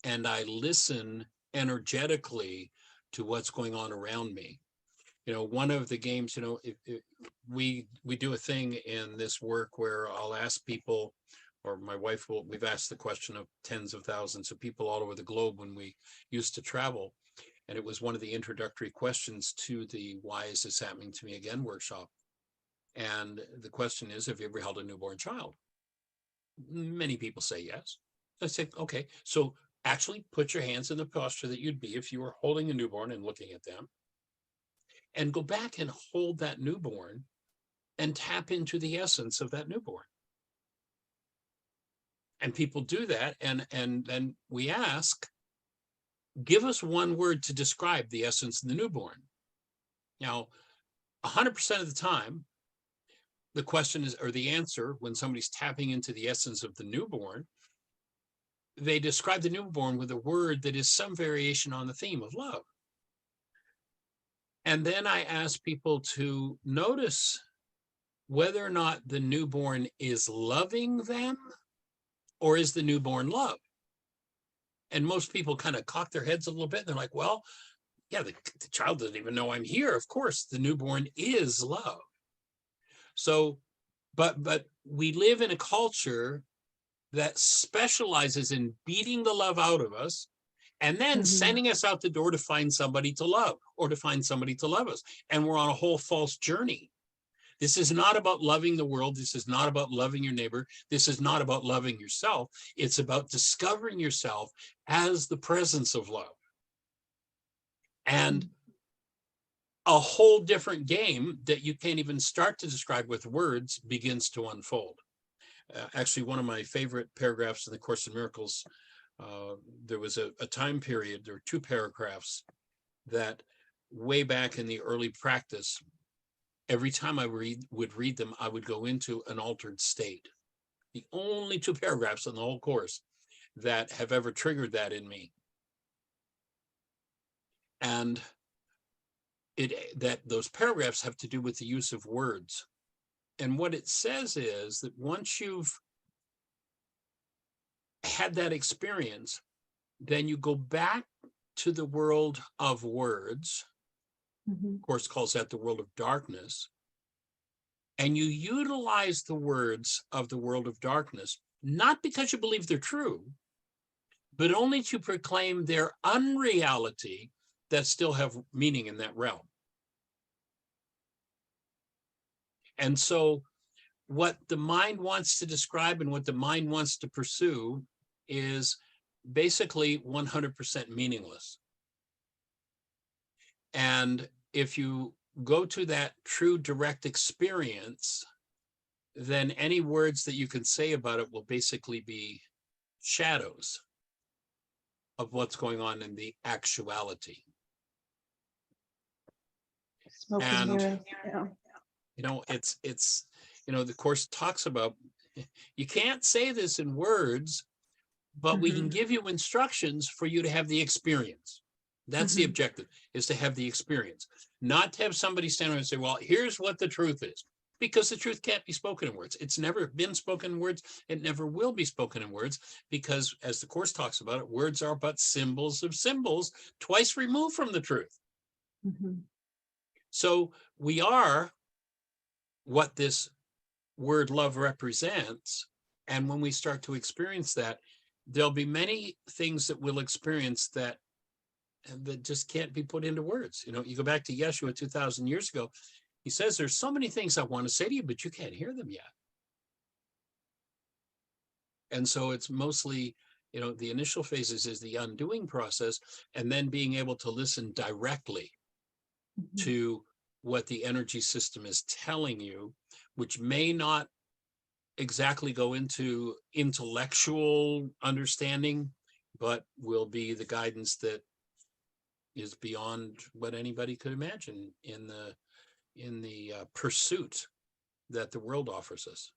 and I listen energetically to what's going on around me. You know, one of the games, you know, we do a thing in this work where I'll ask people, or my wife will, we've asked the question of tens of thousands of people all over the globe when we used to travel. And it was one of the introductory questions to the Why Is This Happening to Me Again workshop. And the question is, have you ever held a newborn child? Many people say yes. I say, okay, so actually put your hands in the posture that you'd be if you were holding a newborn and looking at them. And go back and hold that newborn and tap into the essence of that newborn. And people do that. And then we ask, give us one word to describe the essence of the newborn. Now, 100% of the time, the question is, or the answer, when somebody's tapping into the essence of the newborn, they describe the newborn with a word that is some variation on the theme of love. And then I ask people to notice whether or not the newborn is loving them, or is the newborn love? And most people kind of cock their heads a little bit. And they're like, well, yeah, the child doesn't even know I'm here. Of course, the newborn is love. So, but we live in a culture that specializes in beating the love out of us and then sending us out the door to find somebody to love, or to find somebody to love us. And we're on a whole false journey. This is not about loving the world. This is not about loving your neighbor. This is not about loving yourself. It's about discovering yourself as the presence of love. And a whole different game that you can't even start to describe with words begins to unfold. Actually, one of my favorite paragraphs in the Course in Miracles, there was a time period, there were two paragraphs that way back in the early practice, every time I would read them, I would go into an altered state. The only two paragraphs in the whole course that have ever triggered that in me. And those paragraphs have to do with the use of words. And what it says is that once you've had that experience, then you go back to the world of words. Of course, calls that the world of darkness. And you utilize the words of the world of darkness, not because you believe they're true, but only to proclaim their unreality that still have meaning in that realm. And so what the mind wants to describe and what the mind wants to pursue is basically 100% meaningless. And if you go to that true direct experience, then any words that you can say about it will basically be shadows of what's going on in the actuality. Smoke and mirrors, yeah. You know, it's, you know, the Course talks about, you can't say this in words, but we can give you instructions for you to have the experience. That's the objective, is to have the experience, not to have somebody stand there and say, well, here's what the truth is, because the truth can't be spoken in words. It's never been spoken in words. It never will be spoken in words, because as the Course talks about it, words are but symbols of symbols, twice removed from the truth. So we are what this word love represents. And when we start to experience that, there'll be many things that we'll experience that just can't be put into words. You know, you go back to Yeshua 2,000 years ago, he says, there's so many things I want to say to you, but you can't hear them yet. And so it's mostly, you know, the initial phases is the undoing process, and then being able to listen directly to what the energy system is telling you, which may not exactly go into intellectual understanding, but will be the guidance that is beyond what anybody could imagine in the pursuit that the world offers us.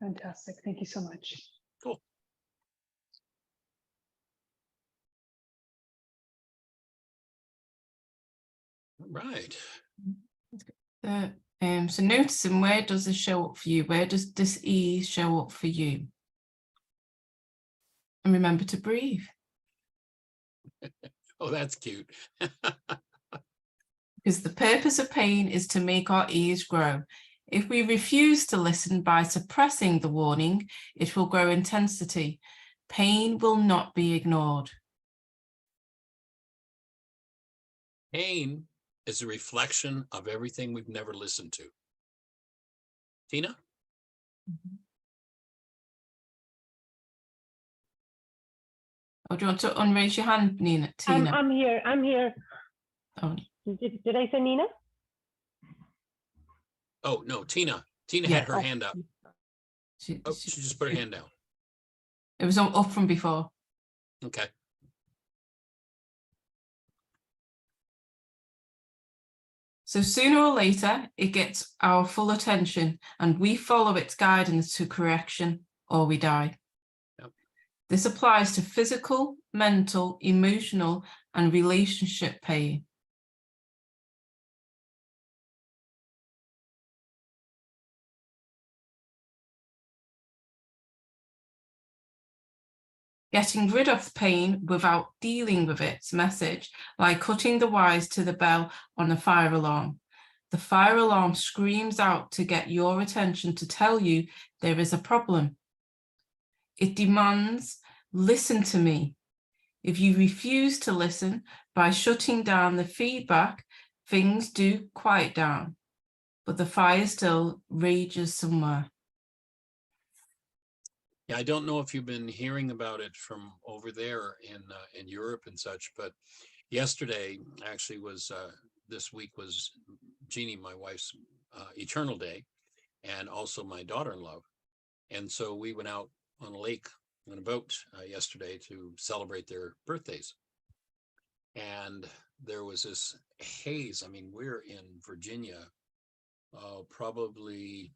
Fantastic. Thank you so much. Cool. All right. So noticing, where does this show up for you? Where does this ease show up for you? And remember to breathe. Oh, that's cute. Because the purpose of pain is to make our ears grow. If we refuse to listen by suppressing the warning, it will grow intensity. Pain will not be ignored. Pain is a reflection of everything we've never listened to. Tina? Oh, do you want to unraise your hand, Tina? I'm here. Oh. Did I say Nina? Oh, no, Tina. Tina Yeah. had her hand up. She She just put her hand down. It was up from before. Okay. So sooner or later, it gets our full attention and we follow its guidance to correction, or we die. Yep. This applies to physical, mental, emotional, and relationship pain. Getting rid of pain without dealing with its message, like cutting the wires to the bell on a fire alarm. The fire alarm screams out to get your attention to tell you there is a problem. It demands, listen to me. If you refuse to listen by shutting down the feedback, things do quiet down, but the fire still rages somewhere. Yeah, I don't know if you've been hearing about it from over there in Europe and such, but yesterday actually was, this week was Jeannie, my wife's eternal day, and also my daughter-in-law. And so we went out on a lake on a boat yesterday to celebrate their birthdays. And there was this haze. I mean, we're in Virginia, probably,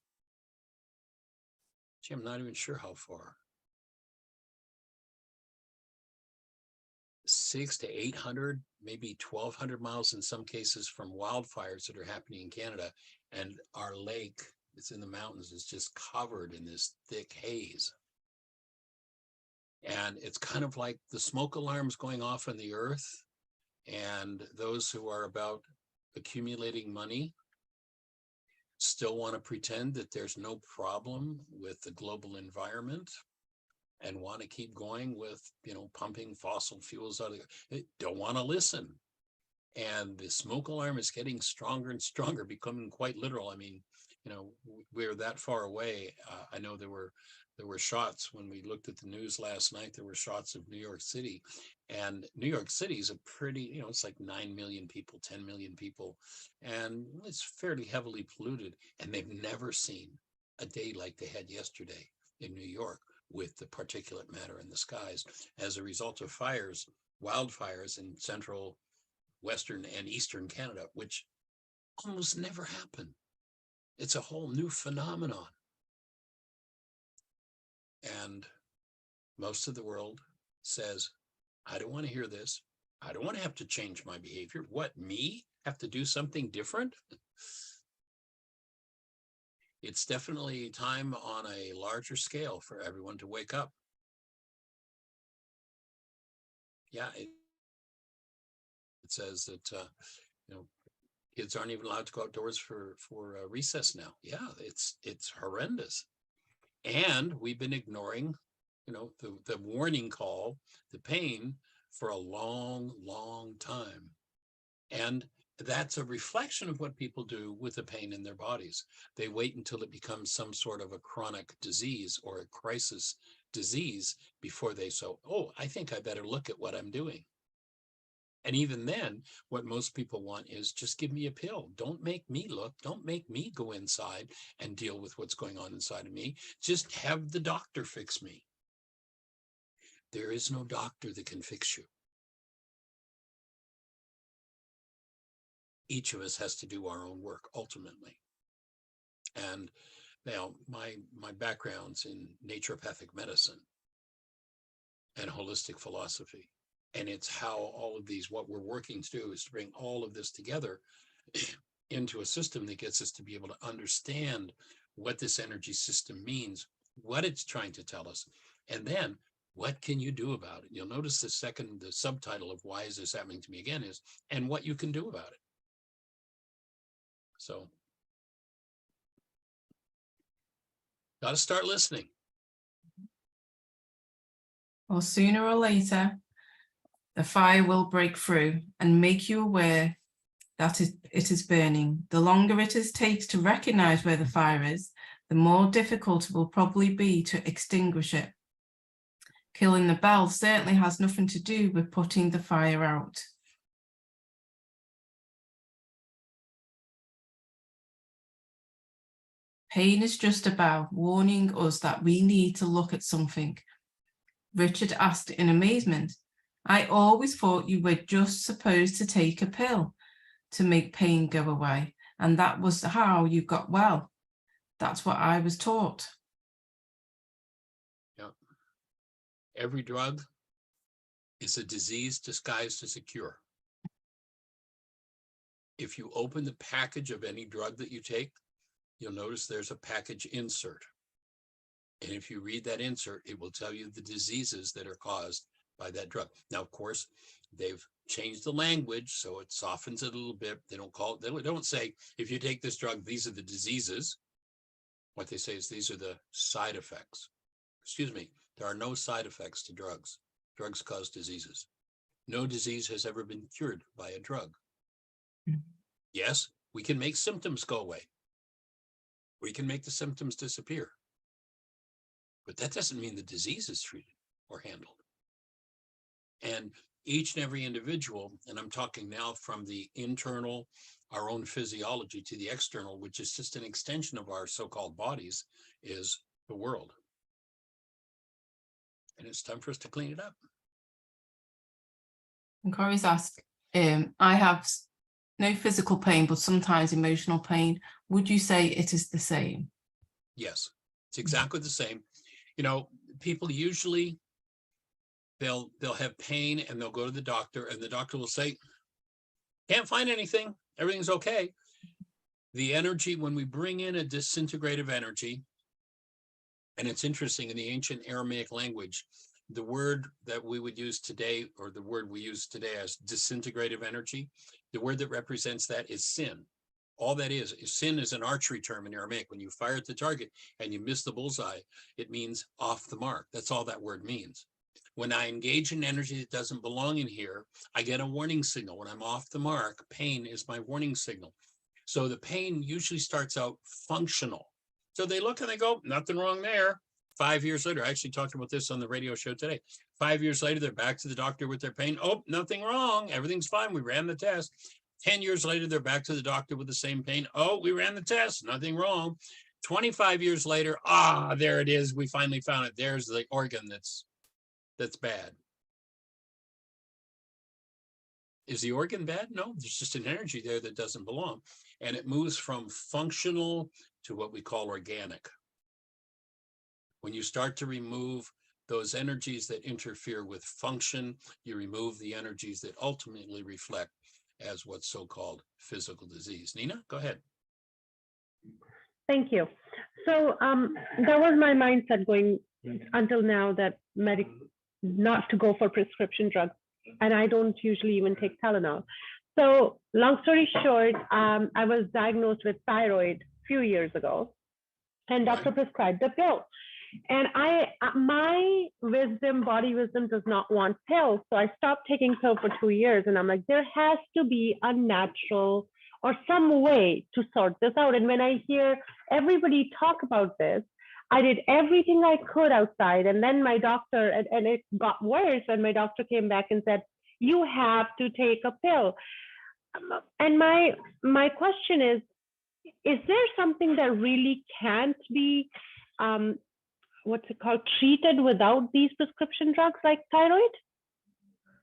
gee, I'm not even sure how far. 600 to 800, maybe 1,200 miles in some cases from wildfires that are happening in Canada. And our lake, it's in the mountains, is just covered in this thick haze. And it's kind of like the smoke alarms going off on the earth, and those who are about accumulating money still want to pretend that there's no problem with the global environment and want to keep going with, you know, pumping fossil fuels out of it. Don't want to listen. And the smoke alarm is getting stronger and stronger, becoming quite literal. I mean, you know, we're that far away. I know there were There were shots when we looked at the news last night, there were shots of New York City, and New York City is a pretty, it's like 9 million people, 10 million people, and it's fairly heavily polluted. And they've never seen a day like they had yesterday in New York with the particulate matter in the skies as a result of fires, wildfires in central, western, and eastern Canada, which almost never happen. It's a whole new phenomenon. And most of the world says, I don't want to hear this. I don't want to have to change my behavior. What, me? Have to do something different? It's definitely time on a larger scale for everyone to wake up. Yeah, it says that, kids aren't even allowed to go outdoors for recess now. Yeah, it's horrendous. And we've been ignoring, the warning call, the pain for a long, long time. And that's a reflection of what people do with the pain in their bodies. They wait until it becomes some sort of a chronic disease or a crisis disease before they say, oh, I think I better look at what I'm doing. And even then, what most people want is just give me a pill. Don't make me look. Don't make me go inside and deal with what's going on inside of me. Just have the doctor fix me. There is no doctor that can fix you. Each of us has to do our own work ultimately. And now my background's in naturopathic medicine and holistic philosophy. And it's how all of these, what we're working to do is to bring all of this together into a system that gets us to be able to understand what this energy system means, what it's trying to tell us, and then what can you do about it? You'll notice the subtitle of why is this happening to me again is, and what you can do about it. So, got to start listening. Or sooner or later, the fire will break through and make you aware that it is burning. The longer it takes to recognize where the fire is, the more difficult it will probably be to extinguish it. Killing the bell certainly has nothing to do with putting the fire out. Pain is just about warning us that we need to look at something. Richard asked in amazement, I always thought you were just supposed to take a pill to make pain go away, and that was how you got well. That's what I was taught. Yeah. Every drug is a disease disguised as a cure. If you open the package of any drug that you take, you'll notice there's a package insert. And if you read that insert, it will tell you the diseases that are caused by that drug. Now, of course, they've changed the language, so it softens it a little bit. They don't say, if you take this drug, these are the diseases. What they say is these are the side effects. Excuse me, there are no side effects to drugs. Drugs cause diseases. No disease has ever been cured by a drug. Mm-hmm. Yes, we can make symptoms go away. We can make the symptoms disappear. But that doesn't mean the disease is treated or handled. And each and every individual, and I'm talking now from the internal, our own physiology, to the external, which is just an extension of our so-called bodies, is the world. And it's time for us to clean it up. And Corey's asked, I have no physical pain, but sometimes emotional pain. Would you say it is the same? Yes, it's exactly the same. You know, people usually, they'll have pain and they'll go to the doctor and the doctor will say, can't find anything, everything's okay. The energy, when we bring in a disintegrative energy, and it's interesting, in the ancient Aramaic language, the word that we would use today, or the word we use today as disintegrative energy, the word that represents that is sin. All that is sin is an archery term in Aramaic. When you fire at the target and you miss the bullseye, it means off the mark. That's all that word means. When I engage in energy that doesn't belong in here, I get a warning signal. When I'm off the mark, pain is my warning signal. So the pain usually starts out functional. So they look and they go, nothing wrong there. 5 years later, I actually talked about this on the radio show today. 5 years later, they're back to the doctor with their pain. Oh, nothing wrong. Everything's fine. We ran the test. 10 years later, they're back to the doctor with the same pain. Oh, we ran the test. Nothing wrong. 25 years later, there it is. We finally found it. There's the organ that's bad. Is the organ bad? No, there's just an energy there that doesn't belong. And it moves from functional to what we call organic. When you start to remove those energies that interfere with function, you remove the energies that ultimately reflect as what's so-called physical disease. Nina, go ahead. Thank you. So that was my mindset going until now, that not to go for prescription drugs. And I don't usually even take Tylenol. So long story short, I was diagnosed with thyroid a few years ago, and doctor prescribed the pill. And my body wisdom does not want pills. So I stopped taking pills for 2 years, and I'm like, there has to be a natural or some way to sort this out. And when I hear everybody talk about this, I did everything I could outside. And then my doctor, and it got worse, and my doctor came back and said, you have to take a pill. And my question is there something that really can't be, treated without these prescription drugs like thyroid?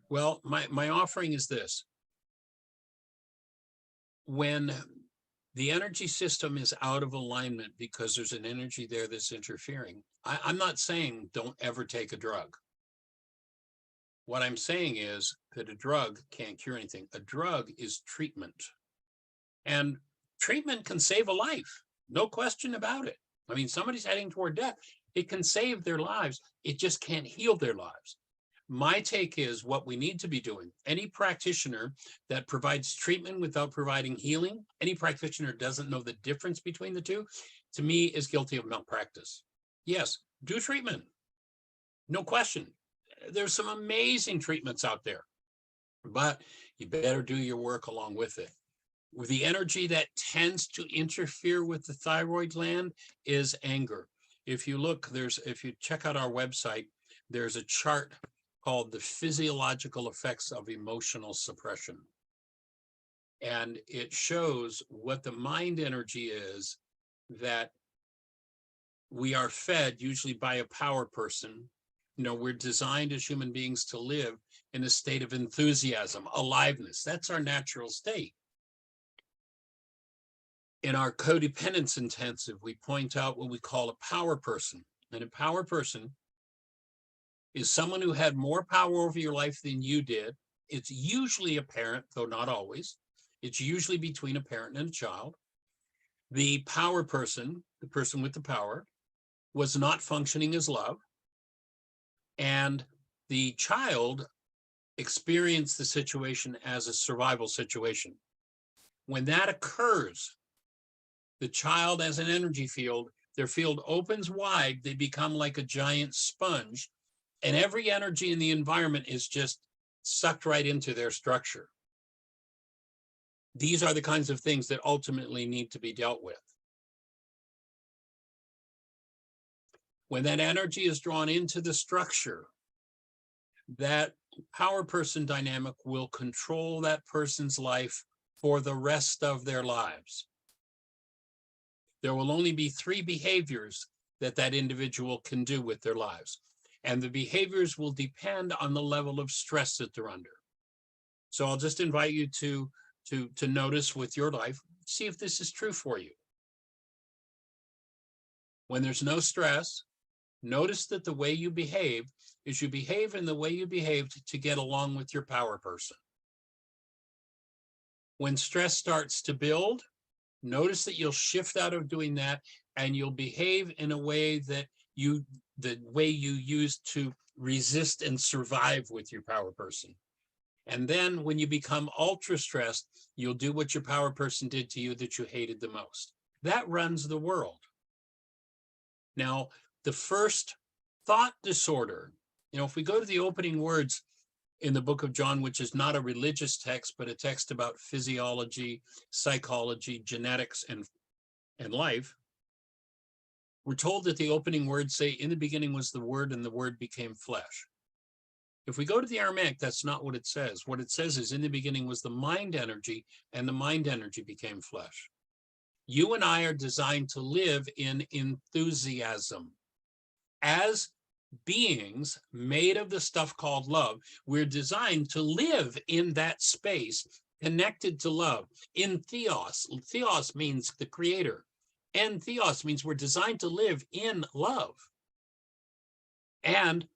Well, my offering is this. When the energy system is out of alignment because there's an energy there that's interfering, I'm not saying don't ever take a drug. What I'm saying is that a drug can't cure anything. A drug is treatment. And treatment can save a life, no question about it. I mean, somebody's heading toward death. It can save their lives. It just can't heal their lives. My take is what we need to be doing. Any practitioner that provides treatment without providing healing, any practitioner doesn't know the difference between the two, to me is guilty of malpractice. Yes, do treatment. No question. There's some amazing treatments out there, but you better do your work along with it. The energy that tends to interfere with the thyroid gland is anger. If you look, if you check out our website, there's a chart called the physiological effects of emotional suppression. And it shows what the mind energy is that we are fed usually by a power person. You know, we're designed as human beings to live in a state of enthusiasm, aliveness. That's our natural state. In our codependence intensive, we point out what we call a power person. And a power person is someone who had more power over your life than you did. It's usually a parent, though not always. It's usually between a parent and a child. The power person, the person with the power, was not functioning as love. And the child experienced the situation as a survival situation. When that occurs, the child as an energy field, their field opens wide, they become like a giant sponge, and every energy in the environment is just sucked right into their structure. These are the kinds of things that ultimately need to be dealt with. When that energy is drawn into the structure, that power person dynamic will control that person's life for the rest of their lives. There will only be 3 behaviors that individual can do with their lives. And the behaviors will depend on the level of stress that they're under. So I'll just invite you to notice with your life, see if this is true for you. When there's no stress, notice that the way you behave is you behave in the way you behaved to get along with your power person. When stress starts to build, notice that you'll shift out of doing that and you'll behave in a way that the way you used to resist and survive with your power person. And then when you become ultra stressed, you'll do what your power person did to you that you hated the most. That runs the world. Now, the first thought disorder, if we go to the opening words in the book of John, which is not a religious text, but a text about physiology, psychology, genetics, and life, We're told that the opening words say, in the beginning was the Word, and the Word became flesh. If we go to the Aramaic, that's not what it says. What it says is, in the beginning was the mind energy, and the mind energy became flesh. You and I are designed to live in enthusiasm. As beings made of the stuff called love, we're designed to live in that space, connected to love, in theos. Theos means the creator, and theos means we're designed to live in love. And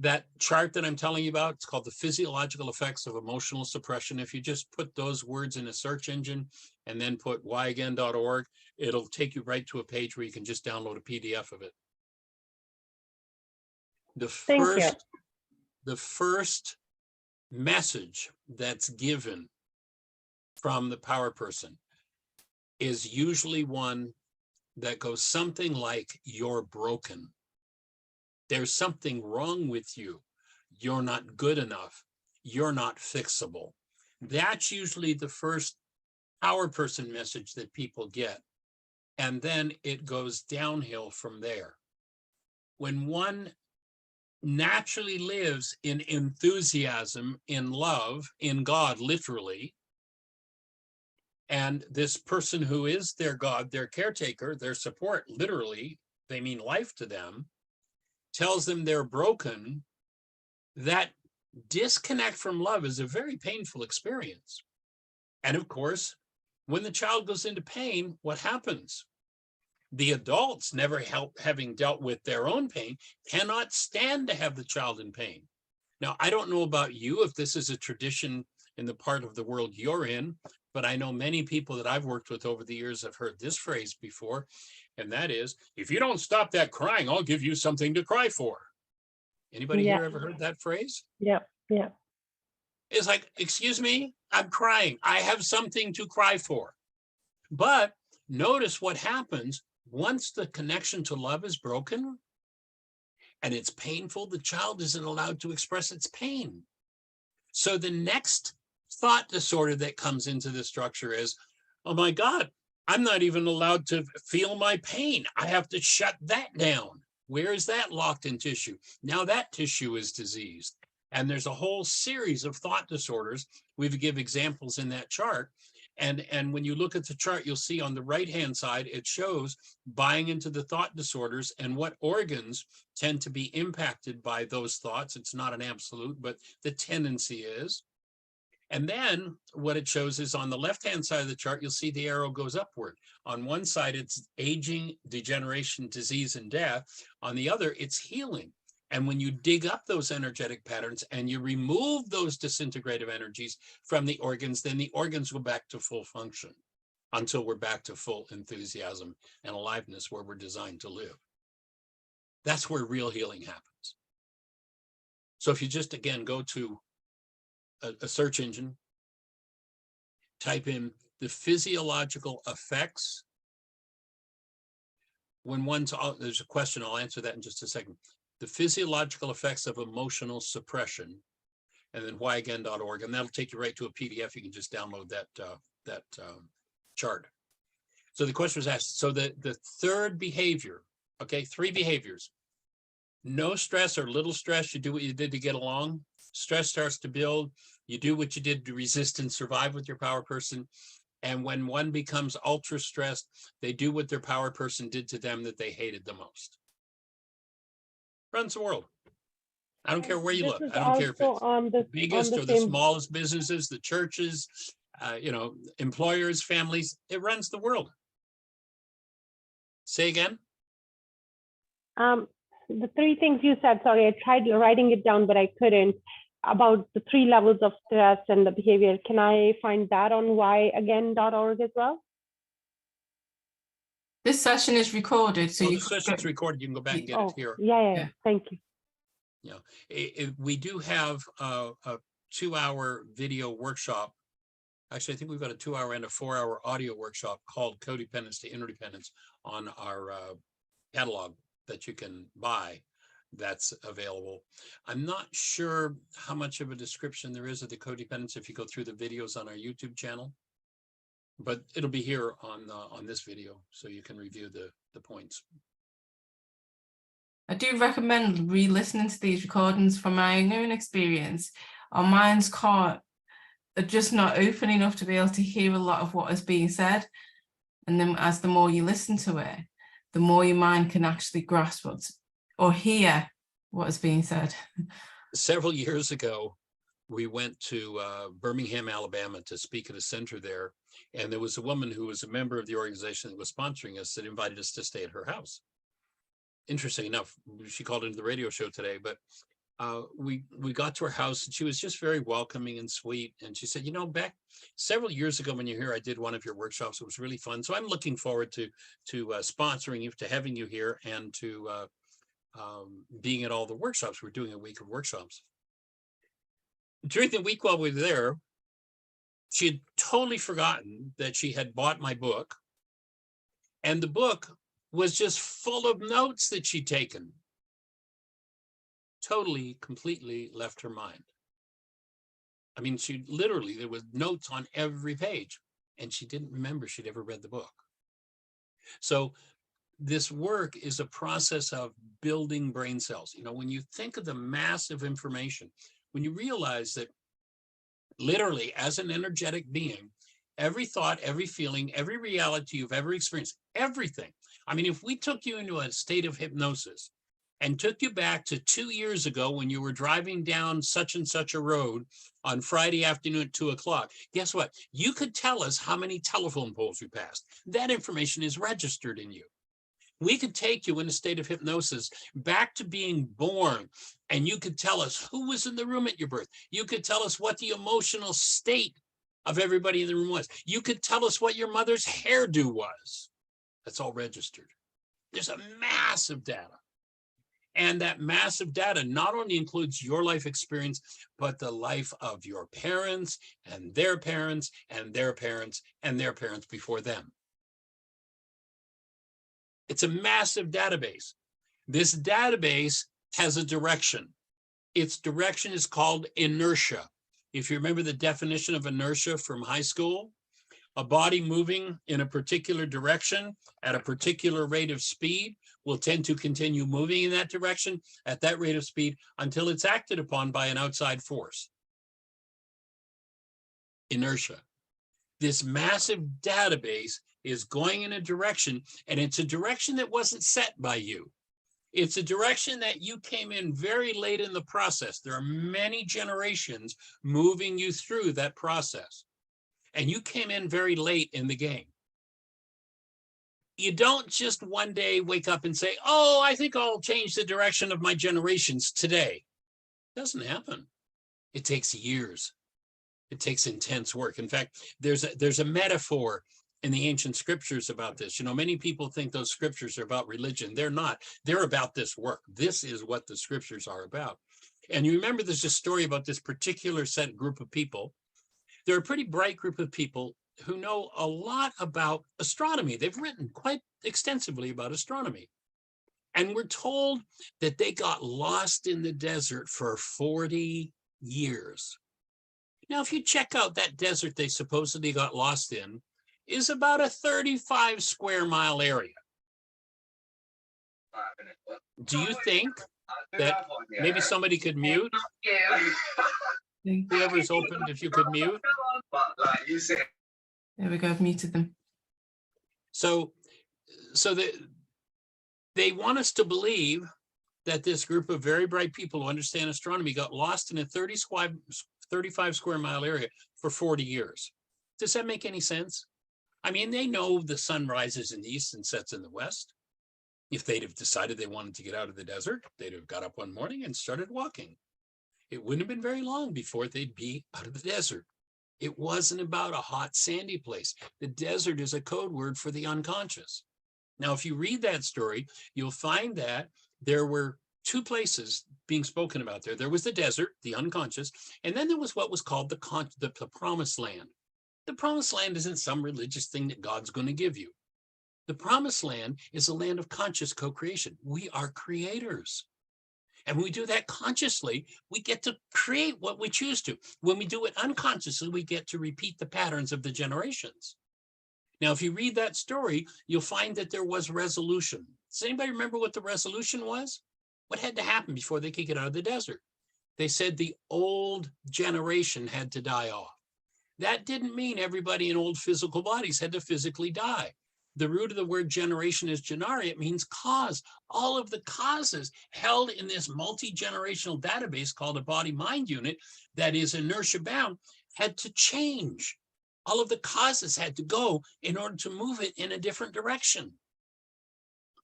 that chart that I'm telling you about, it's called the physiological effects of emotional suppression. If you just put those words in a search engine and then put whyagain.org, it'll take you right to a page where you can just download a PDF of it. The first message that's given from the power person is usually one that goes something like, you're broken. There's something wrong with you. You're not good enough. You're not fixable. That's usually the first power person message that people get. And then it goes downhill from there. When one naturally lives in enthusiasm, in love, in God, literally, and this person who is their God, their caretaker, their support, literally, they mean life to them, tells them they're broken, that disconnect from love is a very painful experience. And of course, when the child goes into pain, what happens? The adults, never having dealt with their own pain, cannot stand to have the child in pain. Now, I don't know about you, if this is a tradition in the part of the world you're in, but I know many people that I've worked with over the years have heard this phrase before, and that is, if you don't stop that crying, I'll give you something to cry for. Anybody here ever heard that phrase? Yeah. It's like, excuse me, I'm crying. I have something to cry for. But notice what happens once the connection to love is broken and it's painful, the child isn't allowed to express its pain. So the next thought disorder that comes into the structure is, oh my God, I'm not even allowed to feel my pain. I have to shut that down. Where is that locked in tissue? Now that tissue is diseased. And there's a whole series of thought disorders. We give examples in that chart. And when you look at the chart, you'll see on the right-hand side, it shows buying into the thought disorders and what organs tend to be impacted by those thoughts. It's not an absolute, but the tendency is. And then what it shows is on the left-hand side of the chart, you'll see the arrow goes upward. On one side, it's aging, degeneration, disease, and death. On the other, it's healing. And when you dig up those energetic patterns and you remove those disintegrative energies from the organs, then the organs go back to full function until we're back to full enthusiasm and aliveness where we're designed to live. That's where real healing happens. So if you just, again, go to a search engine, type in the physiological effects. When there's a question, I'll answer that in just a second. The physiological effects of emotional suppression, and then whyagain.org, and that'll take you right to a PDF. You can just download that chart. So the question was asked, so the third behavior, okay, 3 behaviors. No stress or little stress, you do what you did to get along. Stress starts to build, you do what you did to resist and survive with your power person. And when one becomes ultra stressed, they do what their power person did to them that they hated the most. Runs the world. I don't care where you look. I don't care if it's the biggest or the smallest businesses, the churches, employers, families. It runs the world. Say again. The 3 things you said, sorry, I tried writing it down, but I couldn't, about the 3 levels of stress and the behavior. Can I find that on whyagain.org as well? This session is recorded, so the session's recorded. You can go back and get it here. Yeah. Thank you. Yeah, we do have a 2-hour video workshop. Actually, I think we've got a 2-hour and a 4-hour audio workshop called Codependence to Interdependence on our catalog that you can buy. That's available. I'm not sure how much of a description there is of the codependence if you go through the videos on our YouTube channel. but it'll be here on this video, so you can review the points. I do recommend re-listening to these recordings. From my own experience, our minds are just not open enough to be able to hear a lot of what is being said. And then as the more you listen to it, the more your mind can actually grasp or hear what is being said. Several years ago, we went to Birmingham, Alabama to speak at a center there. And there was a woman who was a member of the organization that was sponsoring us that invited us to stay at her house. Interesting enough, she called into the radio show today, but we got to her house and she was just very welcoming and sweet. And she said, you know, back several years ago when you're here, I did one of your workshops. It was really fun. So I'm looking forward to sponsoring you, to having you here, and to being at all the workshops. We're doing a week of workshops. During the week while we were there, she had totally forgotten that she had bought my book. And the book was just full of notes that she'd taken. Totally, completely left her mind. I mean, she literally, there was notes on every page, and she didn't remember she'd ever read the book. So this work is a process of building brain cells. You know, when you think of the massive information, when you realize that literally as an energetic being, every thought, every feeling, every reality you've ever experienced, everything. I mean, if we took you into a state of hypnosis and took you back to 2 years ago when you were driving down such and such a road on Friday afternoon at 2 o'clock, guess what? You could tell us how many telephone poles you passed. That information is registered in you. We could take you in a state of hypnosis back to being born, and you could tell us who was in the room at your birth. You could tell us what the emotional state of everybody in the room was. You could tell us what your mother's hairdo was. That's all registered. There's a massive data. And that massive data not only includes your life experience, but the life of your parents and their parents and their parents and their parents before them. It's a massive database. This database has a direction. Its direction is called inertia. If you remember the definition of inertia from high school, a body moving in a particular direction at a particular rate of speed will tend to continue moving in that direction at that rate of speed until it's acted upon by an outside force. Inertia. This massive database is going in a direction, and it's a direction that wasn't set by you. It's a direction that you came in very late in the process. There are many generations moving you through that process, and you came in very late in the game. You don't just one day wake up and say, oh, I think I'll change the direction of my generations today. It doesn't happen. It takes years. It takes intense work. In fact, there's a metaphor in the ancient scriptures about this. You know, many people think those scriptures are about religion. They're not. They're about this work. This is what the scriptures are about. And you remember there's a story about this particular group of people. They're a pretty bright group of people who know a lot about astronomy. They've written quite extensively about astronomy. And we're told that they got lost in the desert for 40 years. Now, if you check out that desert they supposedly got lost in, is about a 35 square mile area. Do you think that maybe somebody could mute? Whoever's opened, if you could mute. There we go, I've muted them. So they want us to believe that this group of very bright people who understand astronomy got lost in a 35 square mile area for 40 years. Does that make any sense? I mean, they know the sun rises in the east and sets in the west. If they'd have decided they wanted to get out of the desert, they'd have got up one morning and started walking. It wouldn't have been very long before they'd be out of the desert. It wasn't about a hot, sandy place. The desert is a code word for the unconscious. Now, if you read that story, you'll find that there were two places being spoken about there. There was the desert, the unconscious, and then there was what was called the promised land. The promised land isn't some religious thing that God's going to give you. The promised land is a land of conscious co-creation. We are creators. And when we do that consciously, we get to create what we choose to. When we do it unconsciously, we get to repeat the patterns of the generations. Now, if you read that story, you'll find that there was resolution. Does anybody remember what the resolution was? What had to happen before they could get out of the desert? They said the old generation had to die off. That didn't mean everybody in old physical bodies had to physically die. The root of the word generation is genari. It means cause. All of the causes held in this multi-generational database called a body-mind unit that is inertia bound had to change. All of the causes had to go in order to move it in a different direction.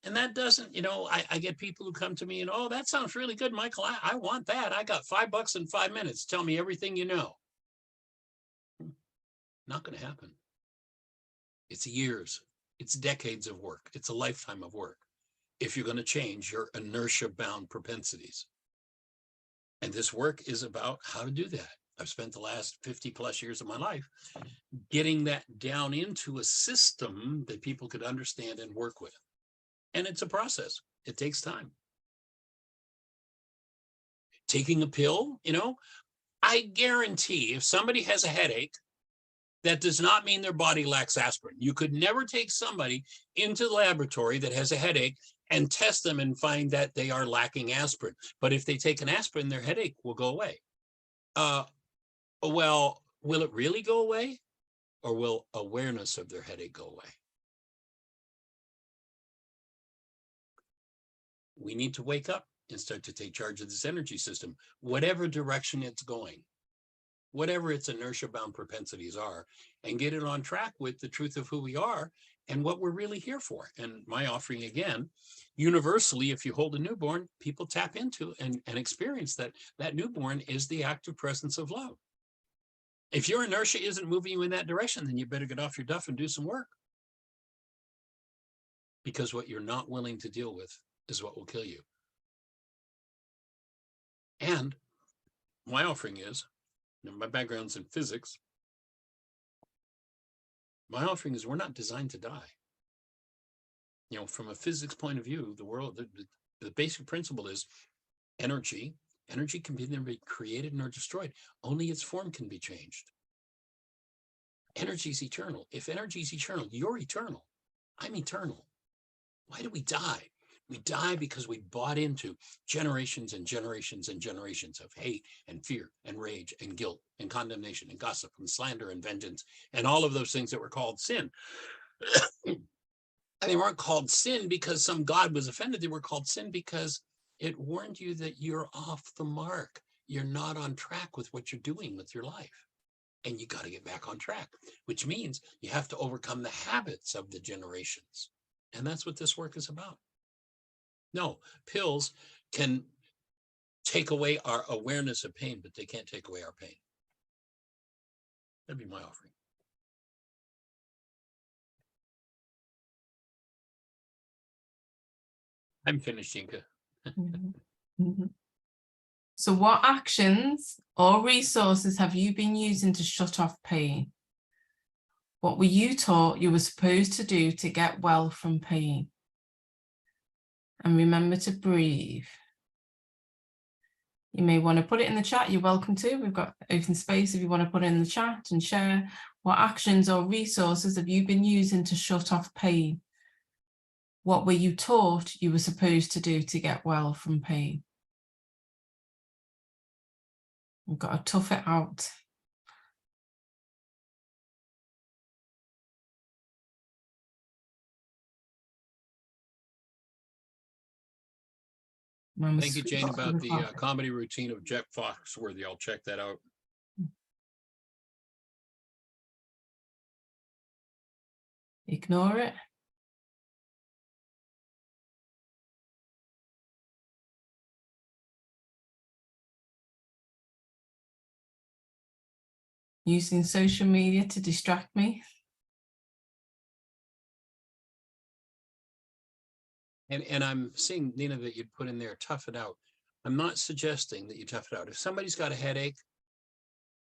And that doesn't, I get people who come to me and, oh, that sounds really good, Michael. I want that. I got $5 in 5 minutes. Tell me everything you know. Not going to happen. It's years. It's decades of work. It's a lifetime of work if you're going to change your inertia-bound propensities. And this work is about how to do that. I've spent the last 50 plus years of my life getting that down into a system that people could understand and work with. And it's a process. It takes time. Taking a pill, I guarantee if somebody has a headache, that does not mean their body lacks aspirin. You could never take somebody into the laboratory that has a headache and test them and find that they are lacking aspirin. But if they take an aspirin, their headache will go away. Well, will it really go away? Or will awareness of their headache go away? We need to wake up and start to take charge of this energy system, whatever direction it's going, whatever its inertia-bound propensities are, and get it on track with the truth of who we are and what we're really here for. And my offering, again, universally, if you hold a newborn, people tap into and experience that newborn is the active presence of love. If your inertia isn't moving you in that direction, then you better get off your duff and do some work. Because what you're not willing to deal with is what will kill you. And my offering is, my background's in physics. My offering is we're not designed to die. From a physics point of view, the world, the basic principle is energy. Energy can be neither be created nor destroyed. Only its form can be changed. Energy is eternal. If energy is eternal, you're eternal. I'm eternal. Why do we die? We die because we bought into generations and generations and generations of hate and fear and rage and guilt and condemnation and gossip and slander and vengeance and all of those things that were called sin. And they weren't called sin because some God was offended. They were called sin because it warned you that you're off the mark. You're not on track with what you're doing with your life. And you got to get back on track, which means you have to overcome the habits of the generations. And that's what this work is about. No, pills can take away our awareness of pain, but they can't take away our pain. That'd be my offering. I'm finished, Inka. So what actions or resources have you been using to shut off pain? What were you taught you were supposed to do to get well from pain? And remember to breathe. You may want to put it in the chat. You're welcome to. We've got open space if you want to put it in the chat and share what actions or resources have you been using to shut off pain? What were you taught you were supposed to do to get well from pain? We've got to tough it out. Thank you, Jane, about the comedy routine of Jeff Foxworthy. I'll check that out. Ignore it. Using social media to distract me. And I'm seeing, Nina, that you'd put in there, tough it out. I'm not suggesting that you tough it out. If somebody's got a headache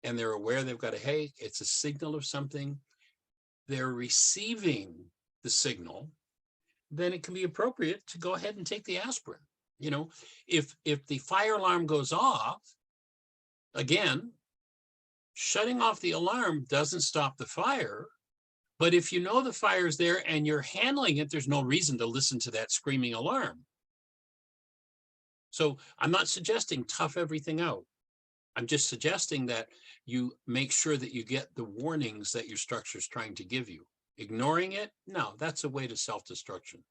and they're aware they've got a headache, it's a signal of something, they're receiving the signal, then it can be appropriate to go ahead and take the aspirin. If the fire alarm goes off, again, shutting off the alarm doesn't stop the fire, But if you know the fire is there and you're handling it, there's no reason to listen to that screaming alarm. So I'm not suggesting tough everything out. I'm just suggesting that you make sure that you get the warnings that your structure is trying to give you. Ignoring it, no, that's a way to self-destruction.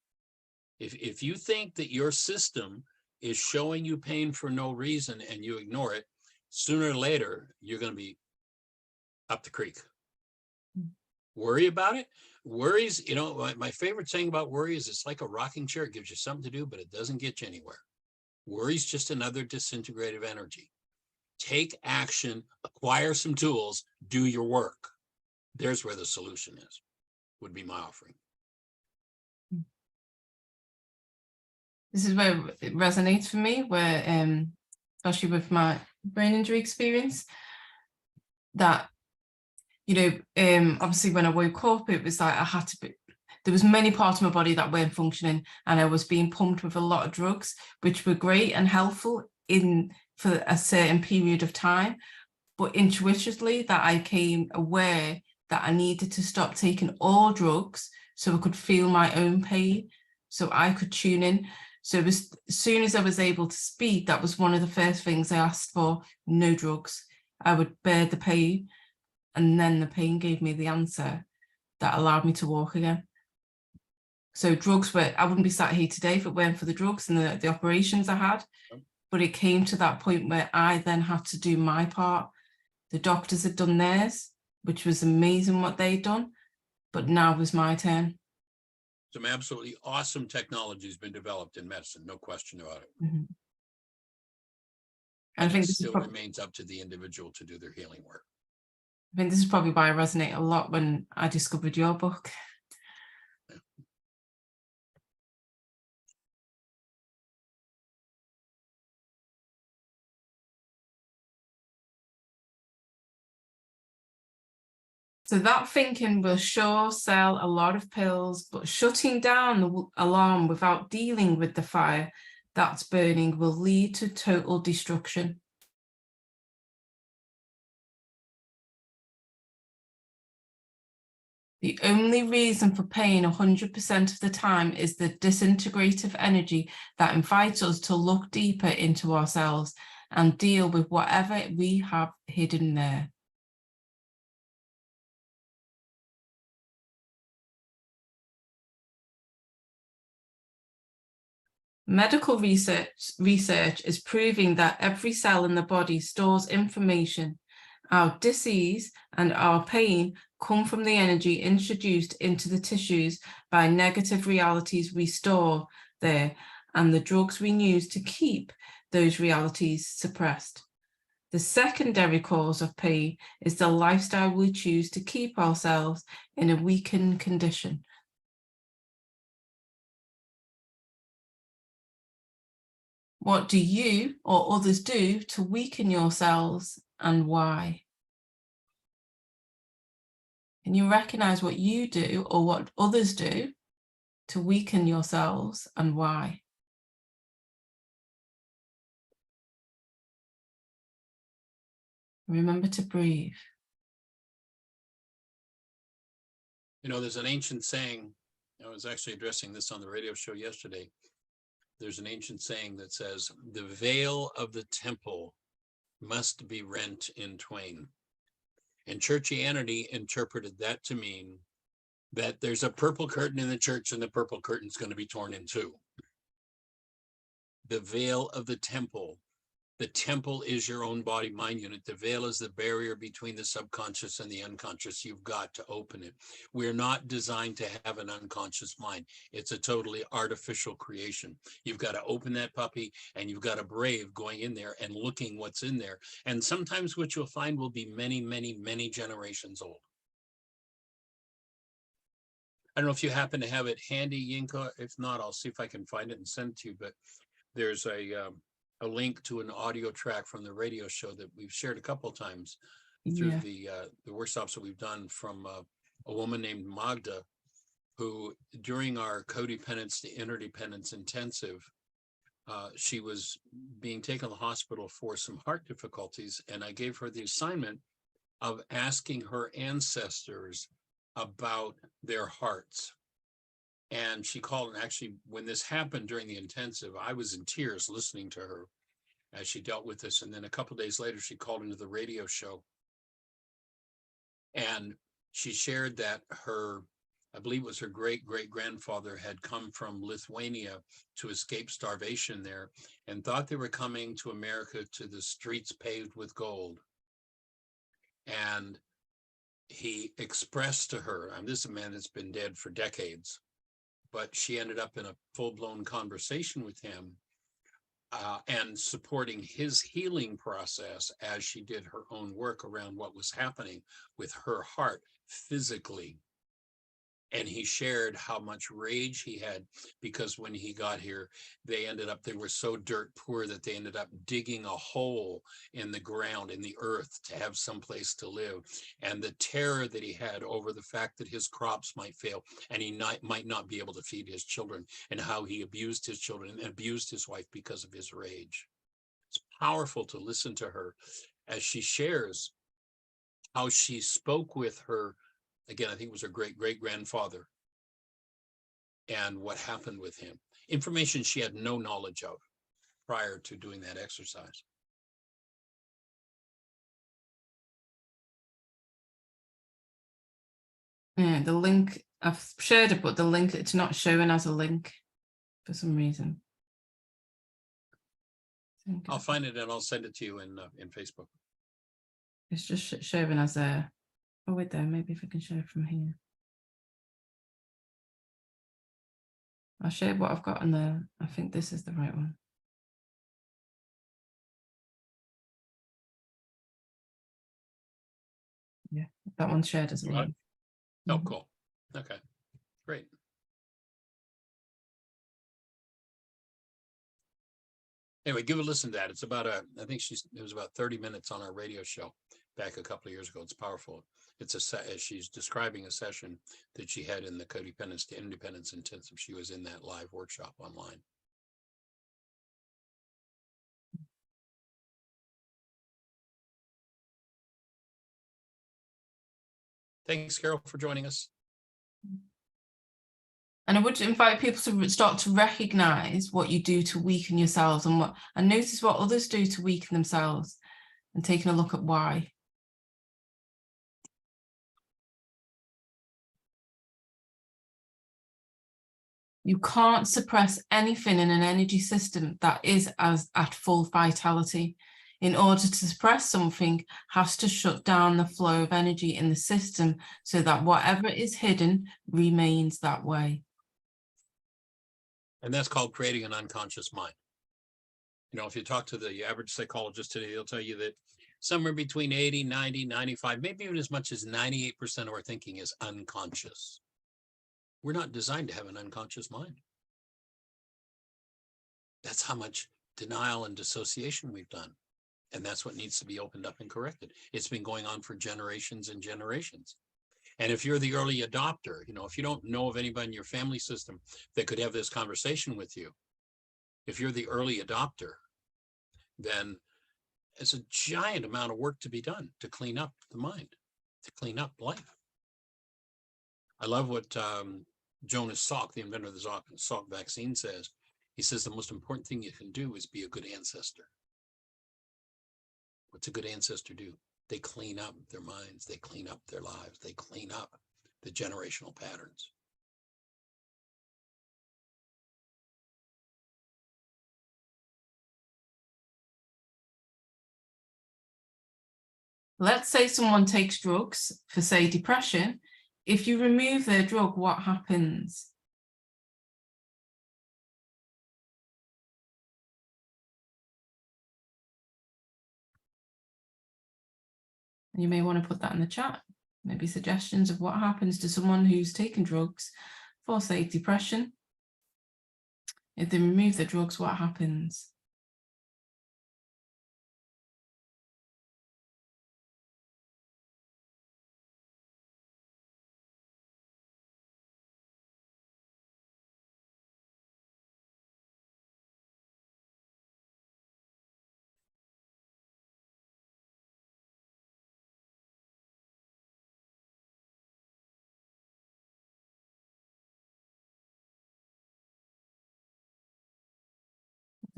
If you think that your system is showing you pain for no reason and you ignore it, sooner or later, you're going to be up the creek. Worry about it. Worries, you know, my favorite thing about worry is it's like a rocking chair. It gives you something to do, but it doesn't get you anywhere. Worry is just another disintegrative energy. Take action, acquire some tools, do your work. There's where the solution is, would be my offering. This is where it resonates for me, where especially with my brain injury experience, that, you know, obviously when I woke up, it was like I had to be, there was many parts of my body that weren't functioning, and I was being pumped with a lot of drugs, which were great and helpful for a certain period of time. But intuitively, that I became aware that I needed to stop taking all drugs so I could feel my own pain, so I could tune in. So as soon as I was able to speak, that was one of the first things I asked for: no drugs. I would bear the pain, and then the pain gave me the answer that allowed me to walk again. So drugs were, I wouldn't be sat here today if it weren't for the drugs and the operations I had. But it came to that point where I then had to do my part. The doctors had done theirs, which was amazing what they'd done, but now was my turn. Some absolutely awesome technology has been developed in medicine, no question about it. Mm-hmm. And I think it still remains up to the individual to do their healing work. I think this is probably why I resonate a lot when I discovered your book. So that thinking will sure sell a lot of pills, but shutting down the alarm without dealing with the fire that's burning will lead to total destruction. The only reason for pain 100% of the time is the disintegrative energy that invites us to look deeper into ourselves and deal with whatever we have hidden there. Medical research is proving that every cell in the body stores information. Our disease and our pain come from the energy introduced into the tissues by negative realities we store there and the drugs we use to keep those realities suppressed. The secondary cause of pain is the lifestyle we choose to keep ourselves in a weakened condition. What do you or others do to weaken yourselves, and why? Can you recognize what you do or what others do to weaken yourselves, and why? Remember to breathe. You know, there's an ancient saying, I was actually addressing this on the radio show yesterday. There's an ancient saying that says, the veil of the temple must be rent in twain. And churchianity interpreted that to mean that there's a purple curtain in the church and the purple curtain's going to be torn in two. The veil of the temple. The temple is your own body mind unit. The veil is the barrier between the subconscious and the unconscious. You've got to open it. We're not designed to have an unconscious mind. It's a totally artificial creation. You've got to open that puppy, and you've got to brave going in there and looking what's in there. And sometimes what you'll find will be many, many, many generations old. I don't know if you happen to have it handy, Yinka. If not, I'll see if I can find it and send it to you. But there's a link to an audio track from the radio show that we've shared a couple of times through the workshops that we've done from a woman named Magda, who during our codependence to interdependence intensive, she was being taken to the hospital for some heart difficulties. And I gave her the assignment of asking her ancestors about their hearts. And she called, and actually, when this happened during the intensive, I was in tears listening to her as she dealt with this. And then a couple of days later, she called into the radio show. And she shared that her, I believe it was her great-great-grandfather, had come from Lithuania to escape starvation there and thought they were coming to America to the streets paved with gold. And he expressed to her, and this is a man that's been dead for decades, but she ended up in a full-blown conversation with him and supporting his healing process as she did her own work around what was happening with her heart physically. And he shared how much rage he had because when he got here, they were so dirt poor that they ended up digging a hole in the ground, in the earth, to have some place to live. And the terror that he had over the fact that his crops might fail and he might not be able to feed his children, and how he abused his children and abused his wife because of his rage. It's powerful to listen to her as she shares how she spoke with her, again, I think it was her great-great-grandfather, and what happened with him. Information she had no knowledge of prior to doing that exercise. Yeah, the link, I've shared it, but the link, it's not showing as a link for some reason. I'll find it and I'll send it to you in Facebook. It's just showing as a, oh wait there, maybe if I can share from here. I'll share what I've got on the, I think this is the right one. Yeah, that one's shared as a link. Oh, cool. Okay, great. Anyway, give a listen to that. It's about I think it was about 30 minutes on our radio show back a couple of years ago. It's powerful. It's she's describing a session that she had in the Codependence to Independence Intensive. She was in that live workshop online. Thanks, Carol, for joining us. And I would invite people to start to recognize what you do to weaken yourselves and notice what others do to weaken themselves, and taking a look at why. You can't suppress anything in an energy system that is at full vitality. In order to suppress something, has to shut down the flow of energy in the system so that whatever is hidden remains that way. And that's called creating an unconscious mind. You know, if you talk to the average psychologist today, they'll tell you that somewhere between 80, 90, 95, maybe even as much as 98% of our thinking is unconscious. We're not designed to have an unconscious mind. That's how much denial and dissociation we've done. And that's what needs to be opened up and corrected. It's been going on for generations and generations. And if you're the early adopter, you know, if you don't know of anybody in your family system that could have this conversation with you, if you're the early adopter, then it's a giant amount of work to be done to clean up the mind, to clean up life. I love what Jonas Salk, the inventor of the Salk vaccine, says. He says the most important thing you can do is be a good ancestor. What's a good ancestor do? They clean up their minds, they clean up their lives, they clean up the generational patterns. Let's say someone takes drugs for, say, depression. If you remove their drug, what happens? And you may want to put that in the chat. Maybe suggestions of what happens to someone who's taken drugs for, say, depression. If they remove the drugs, what happens?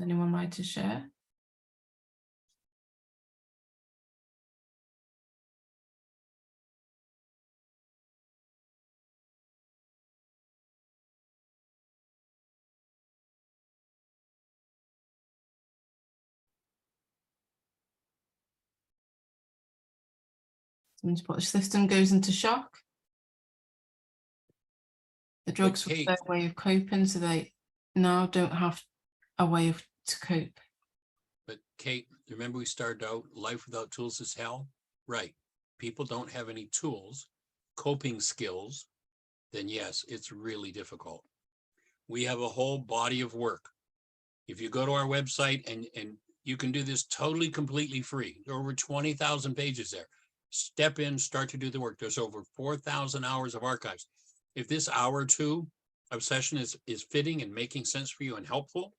Anyone like to share? The system goes into shock. The drugs were their way of coping, so they now don't have a way to cope. But Kate, remember we started out, life without tools is hell? Right. People don't have any tools, coping skills, then yes, it's really difficult. We have a whole body of work. If you go to our website and you can do this totally, completely free. There are over 20,000 pages there. Step in, start to do the work. There's over 4,000 hours of archives. If this hour or two of session is fitting and making sense for you and helpful,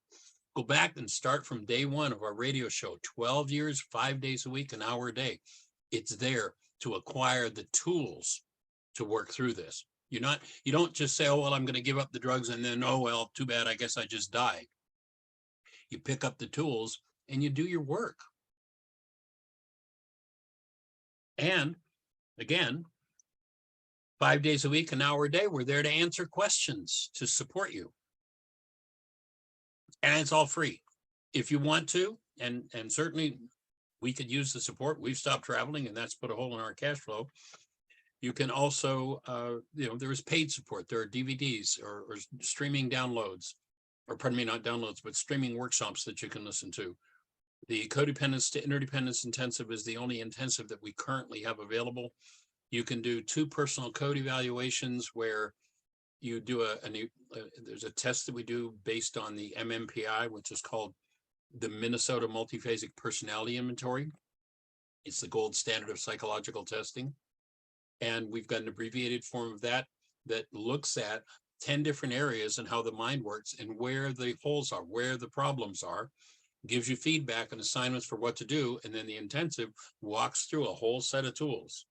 go back and start from day one of our radio show, 12 years, 5 days a week, an hour a day. It's there to acquire the tools to work through this. You don't just say, oh, well, I'm going to give up the drugs and then, oh, well, too bad, I guess I just died. You pick up the tools and you do your work. And again, 5 days a week, an hour a day, we're there to answer questions, to support you. And it's all free. If you want to, and certainly we could use the support. We've stopped traveling and that's put a hole in our cash flow. You can also, there is paid support. There are DVDs or streaming downloads, or pardon me, not downloads, but streaming workshops that you can listen to. The Codependence to Interdependence Intensive is the only intensive that we currently have available. You can do 2 personal code evaluations where you do there's a test that we do based on the MMPI, which is called the Minnesota Multiphasic Personality Inventory. It's the gold standard of psychological testing. And we've got an abbreviated form of that looks at 10 different areas and how the mind works and where the holes are, where the problems are, gives you feedback and assignments for what to do. And then the intensive walks through a whole set of tools.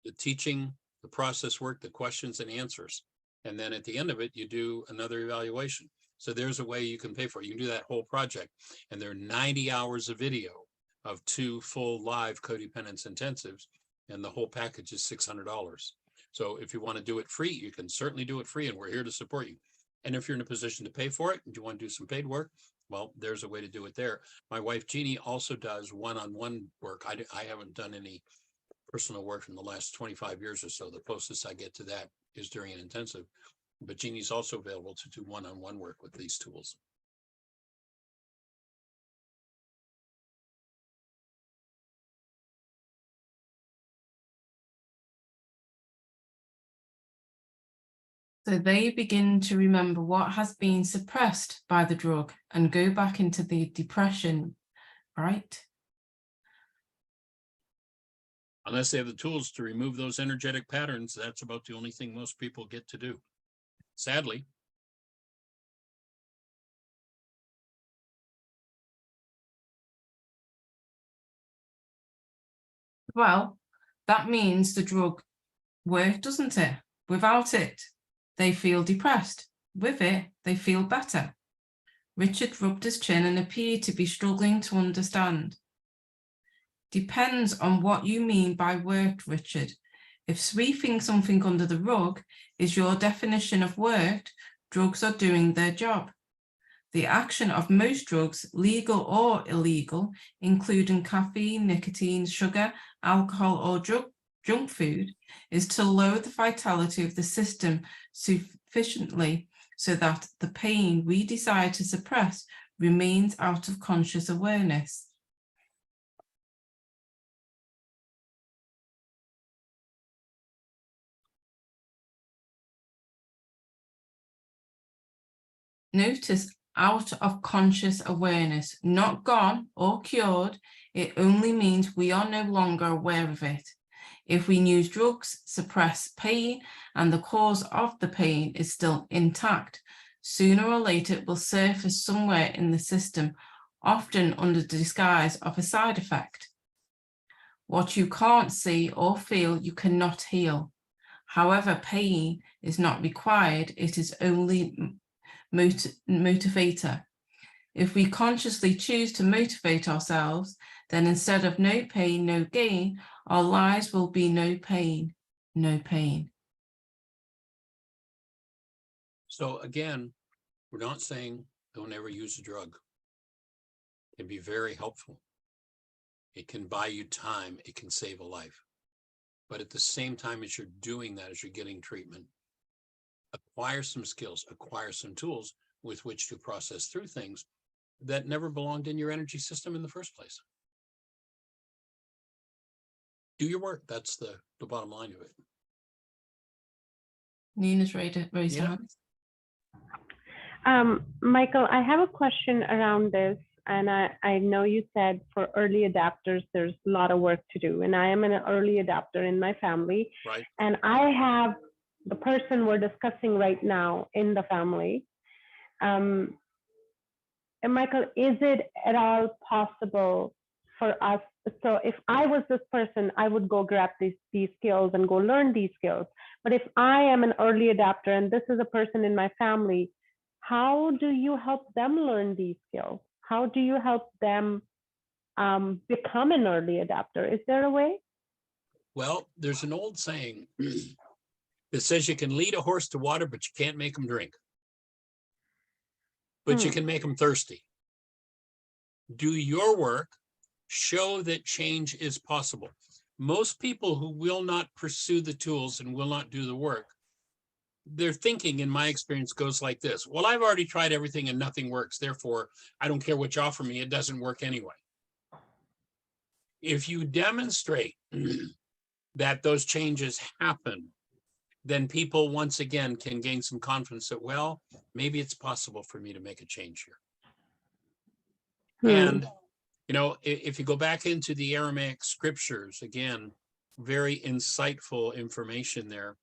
The teaching, the process work, the questions and answers. And then at the end of it, you do another evaluation. So there's a way you can pay for it. You can do that whole project. And there are 90 hours of video of 2 full live codependence intensives. And the whole package is $600. So if you want to do it free, you can certainly do it free. And we're here to support you. And if you're in a position to pay for it, and you want to do some paid work, well, there's a way to do it there. My wife, Jeannie, also does one-on-one work. I haven't done any personal work in the last 25 years or so. The closest I get to that is during an intensive. But Jeannie's also available to do one-on-one work with these tools. So they begin to remember what has been suppressed by the drug and go back into the depression, right? Unless they have the tools to remove those energetic patterns, that's about the only thing most people get to do. Sadly. Well, that means the drug worked, doesn't it? Without it, they feel depressed. With it, they feel better. Richard rubbed his chin and appeared to be struggling to understand. Depends on what you mean by worked, Richard. If sweeping something under the rug is your definition of worked, drugs are doing their job. The action of most drugs, legal or illegal, including caffeine, nicotine, sugar, alcohol, or junk food, is to lower the vitality of the system sufficiently so that the pain we desire to suppress remains out of conscious awareness. Notice out of conscious awareness, not gone or cured. It only means we are no longer aware of it. If we use drugs, suppress pain, and the cause of the pain is still intact, sooner or later it will surface somewhere in the system, often under the disguise of a side effect. What you can't see or feel, you cannot heal. However, pain is not required, it is only motivator. If we consciously choose to motivate ourselves, then instead of no pain, no gain, our lives will be no pain, no pain. So again, we're not saying don't ever use a drug. It can be very helpful. It can buy you time. It can save a life. But at the same time as you're doing that, as you're getting treatment, acquire some skills, acquire some tools with which to process through things that never belonged in your energy system in the first place. Do your work. That's the bottom line of it. Nina's raised her hand. Michael, I have a question around this. And I know you said for early adapters, there's a lot of work to do. And I am an early adapter in my family. Right. And I have the person we're discussing right now in the family. And Michael, is it at all possible for us? So if I was this person, I would go grab these skills and go learn these skills. But if I am an early adapter and this is a person in my family, how do you help them learn these skills? How do you help them become an early adapter? Is there a way? Well, there's an old saying that says you can lead a horse to water, but you can't make him drink. But you can make them thirsty. Do your work, show that change is possible. Most people who will not pursue the tools and will not do the work, their thinking, in my experience, goes like this. Well, I've already tried everything and nothing works. Therefore, I don't care what you offer me. It doesn't work anyway. If you demonstrate that those changes happen, then people once again can gain some confidence that, well, maybe it's possible for me to make a change here. And, you know, if you go back into the Aramaic scriptures, again, very insightful information there.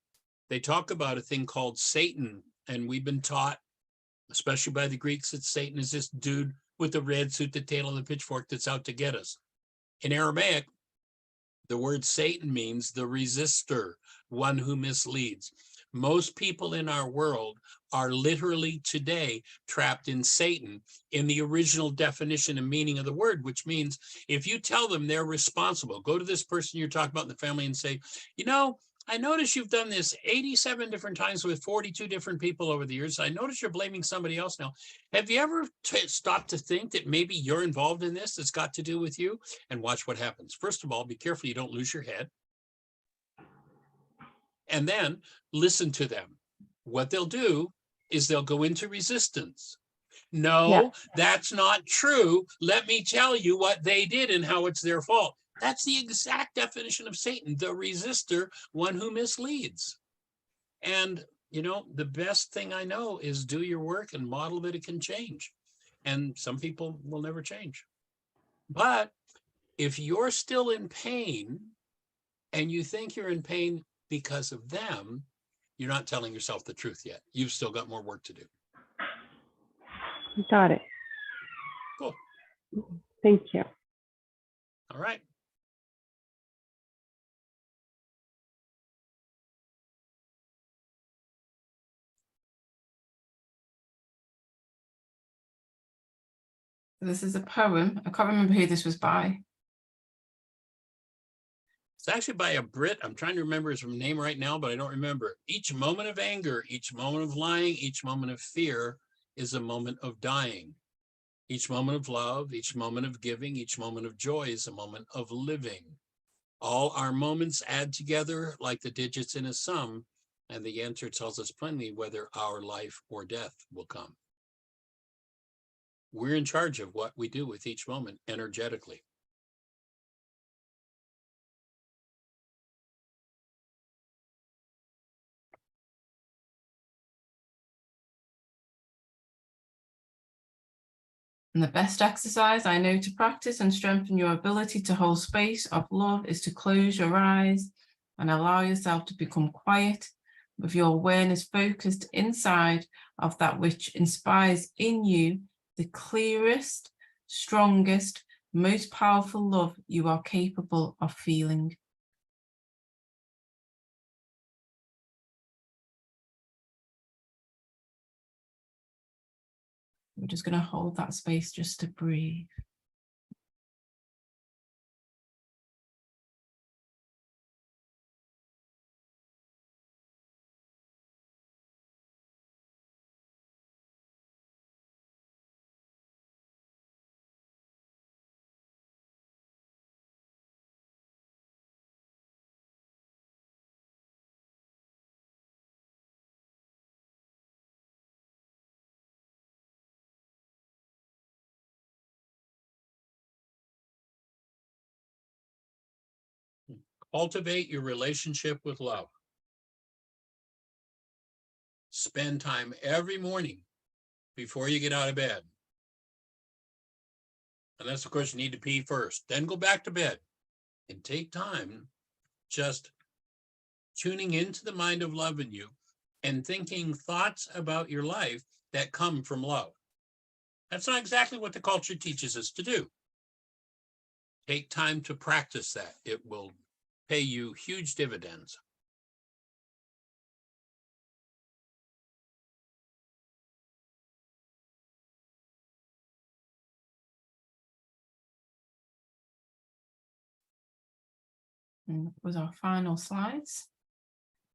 They talk about a thing called Satan, and we've been taught, especially by the Greeks, that Satan is this dude with the red suit, the tail, and the pitchfork that's out to get us. In Aramaic, the word Satan means the resistor, one who misleads. Most people in our world are literally today trapped in Satan in the original definition and meaning of the word, which means if you tell them they're responsible, go to this person you're talking about in the family and say, you know, I notice you've done this 87 different times with 42 different people over the years. I notice you're blaming somebody else now. Have you ever stopped to think that maybe you're involved in this that's got to do with you? And watch what happens. First of all, be careful you don't lose your head. And then listen to them. What they'll do is they'll go into resistance. No, that's not true. Let me tell you what they did and how it's their fault. That's the exact definition of Satan, the resistor, one who misleads. And, you know, the best thing I know is do your work and model that it can change. And some people will never change. But if you're still in pain and you think you're in pain because of them, you're not telling yourself the truth yet. You've still got more work to do. Got it. Cool. Thank you. All right. This is a poem. I can't remember who this was by. It's actually by a Brit. I'm trying to remember his name right now, but I don't remember. Each moment of anger, each moment of lying, each moment of fear is a moment of dying. Each moment of love, each moment of giving, each moment of joy is a moment of living. All our moments add together like the digits in a sum, and the answer tells us plainly whether our life or death will come. We're in charge of what we do with each moment energetically. And the best exercise I know to practice and strengthen your ability to hold space of love is to close your eyes and allow yourself to become quiet with your awareness focused inside of that which inspires in you the clearest, strongest, most powerful love you are capable of feeling. We're just going to hold that space just to breathe. Cultivate your relationship with love. Spend time every morning before you get out of bed. Unless, of course, you need to pee first. Then go back to bed and take time just tuning into the mind of love in you and thinking thoughts about your life that come from love. That's not exactly what the culture teaches us to do. Take time to practice that. It will pay you huge dividends. And that was our final slides.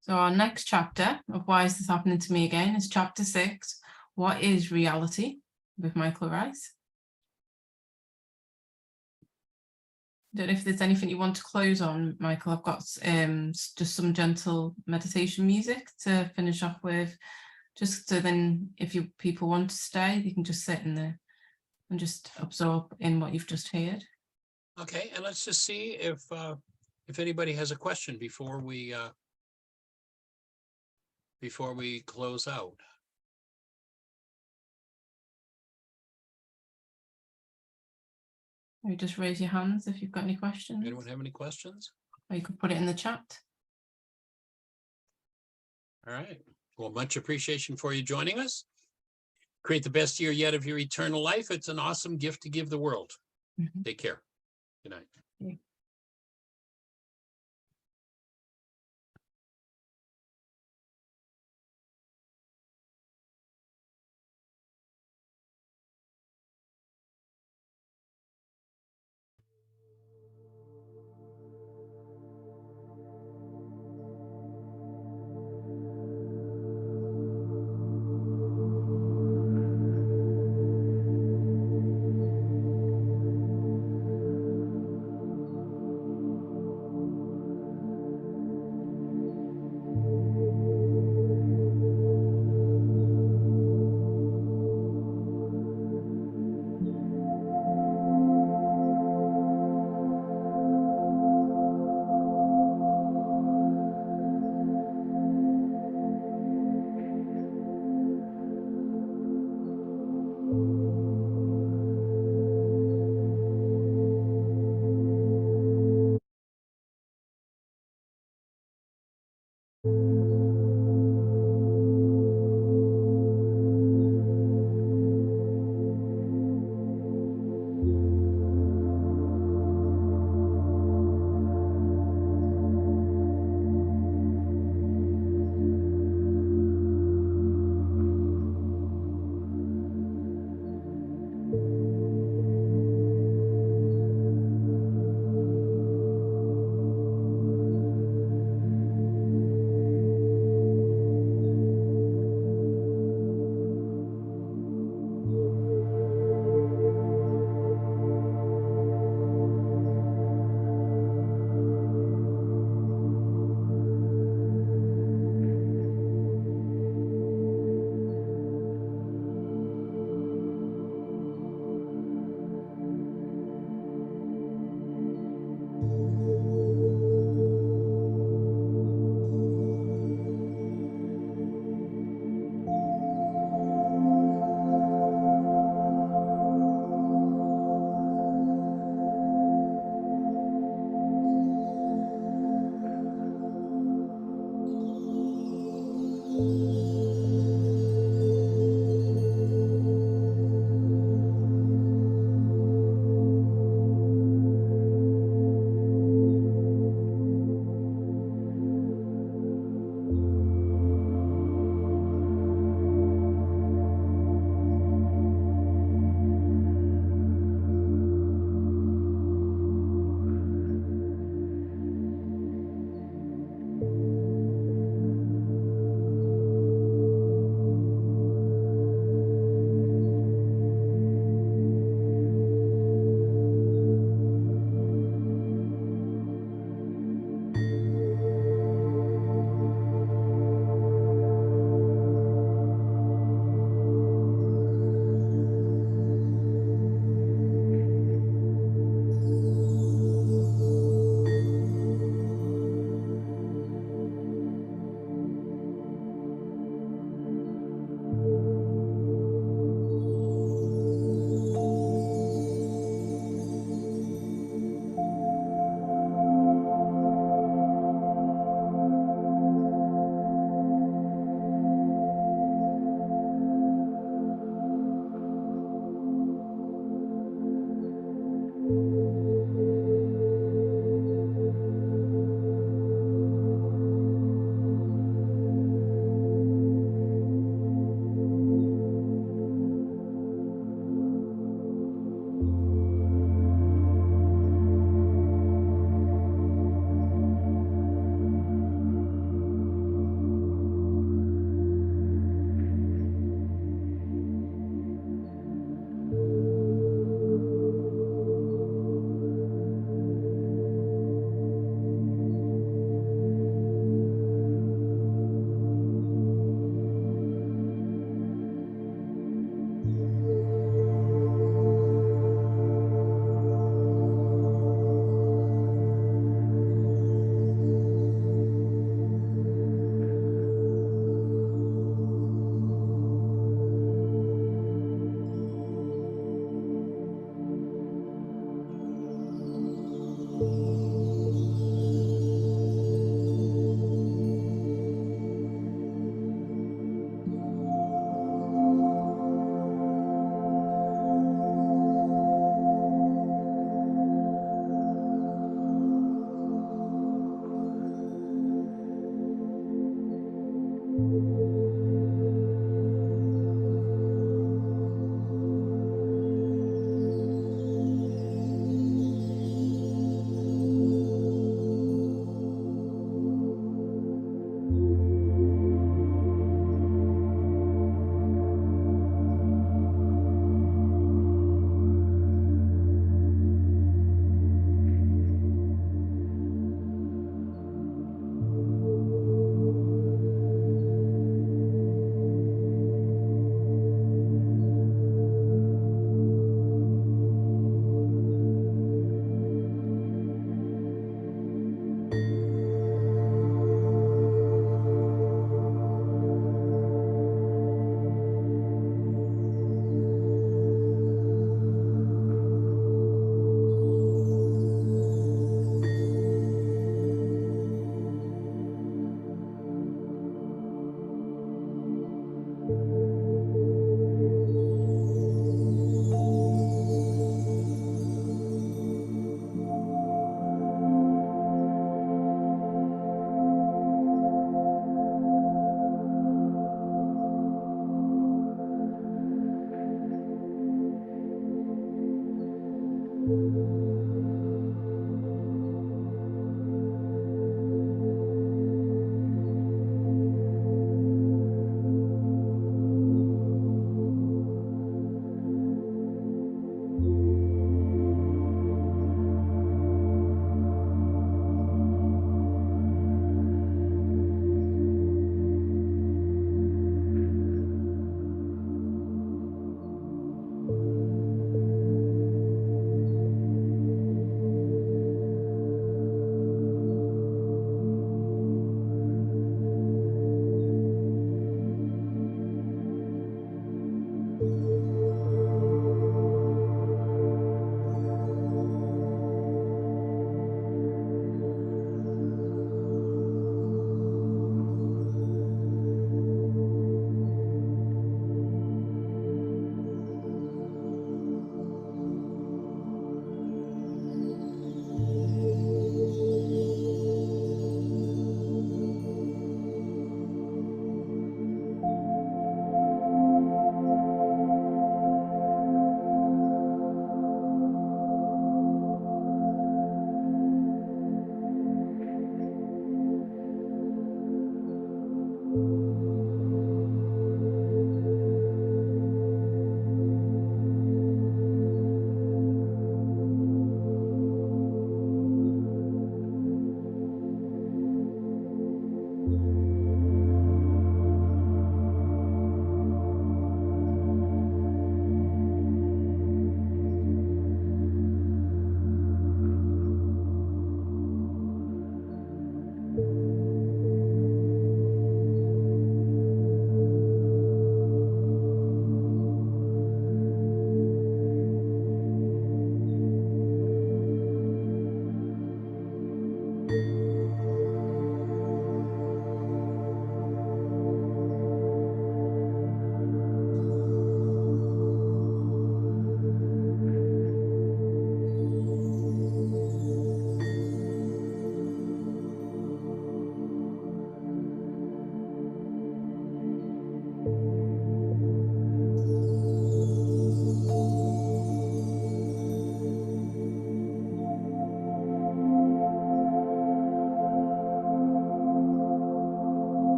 So our next chapter of Why Is This Happening to Me Again is chapter 6, What is Reality? With Michael Rice. Don't know if there's anything you want to close on, Michael. I've got just some gentle meditation music to finish off with, just so then if you people want to stay, you can just sit in there and just absorb in what you've just heard. Okay, and let's just see if anybody has a question before we close out. Or just raise your hands if you've got any questions. Anyone have any questions? Or you could put it in the chat. All right. Well, much appreciation for you joining us. Create the best year yet of your eternal life. It's an awesome gift to give the world. Take care. Good night.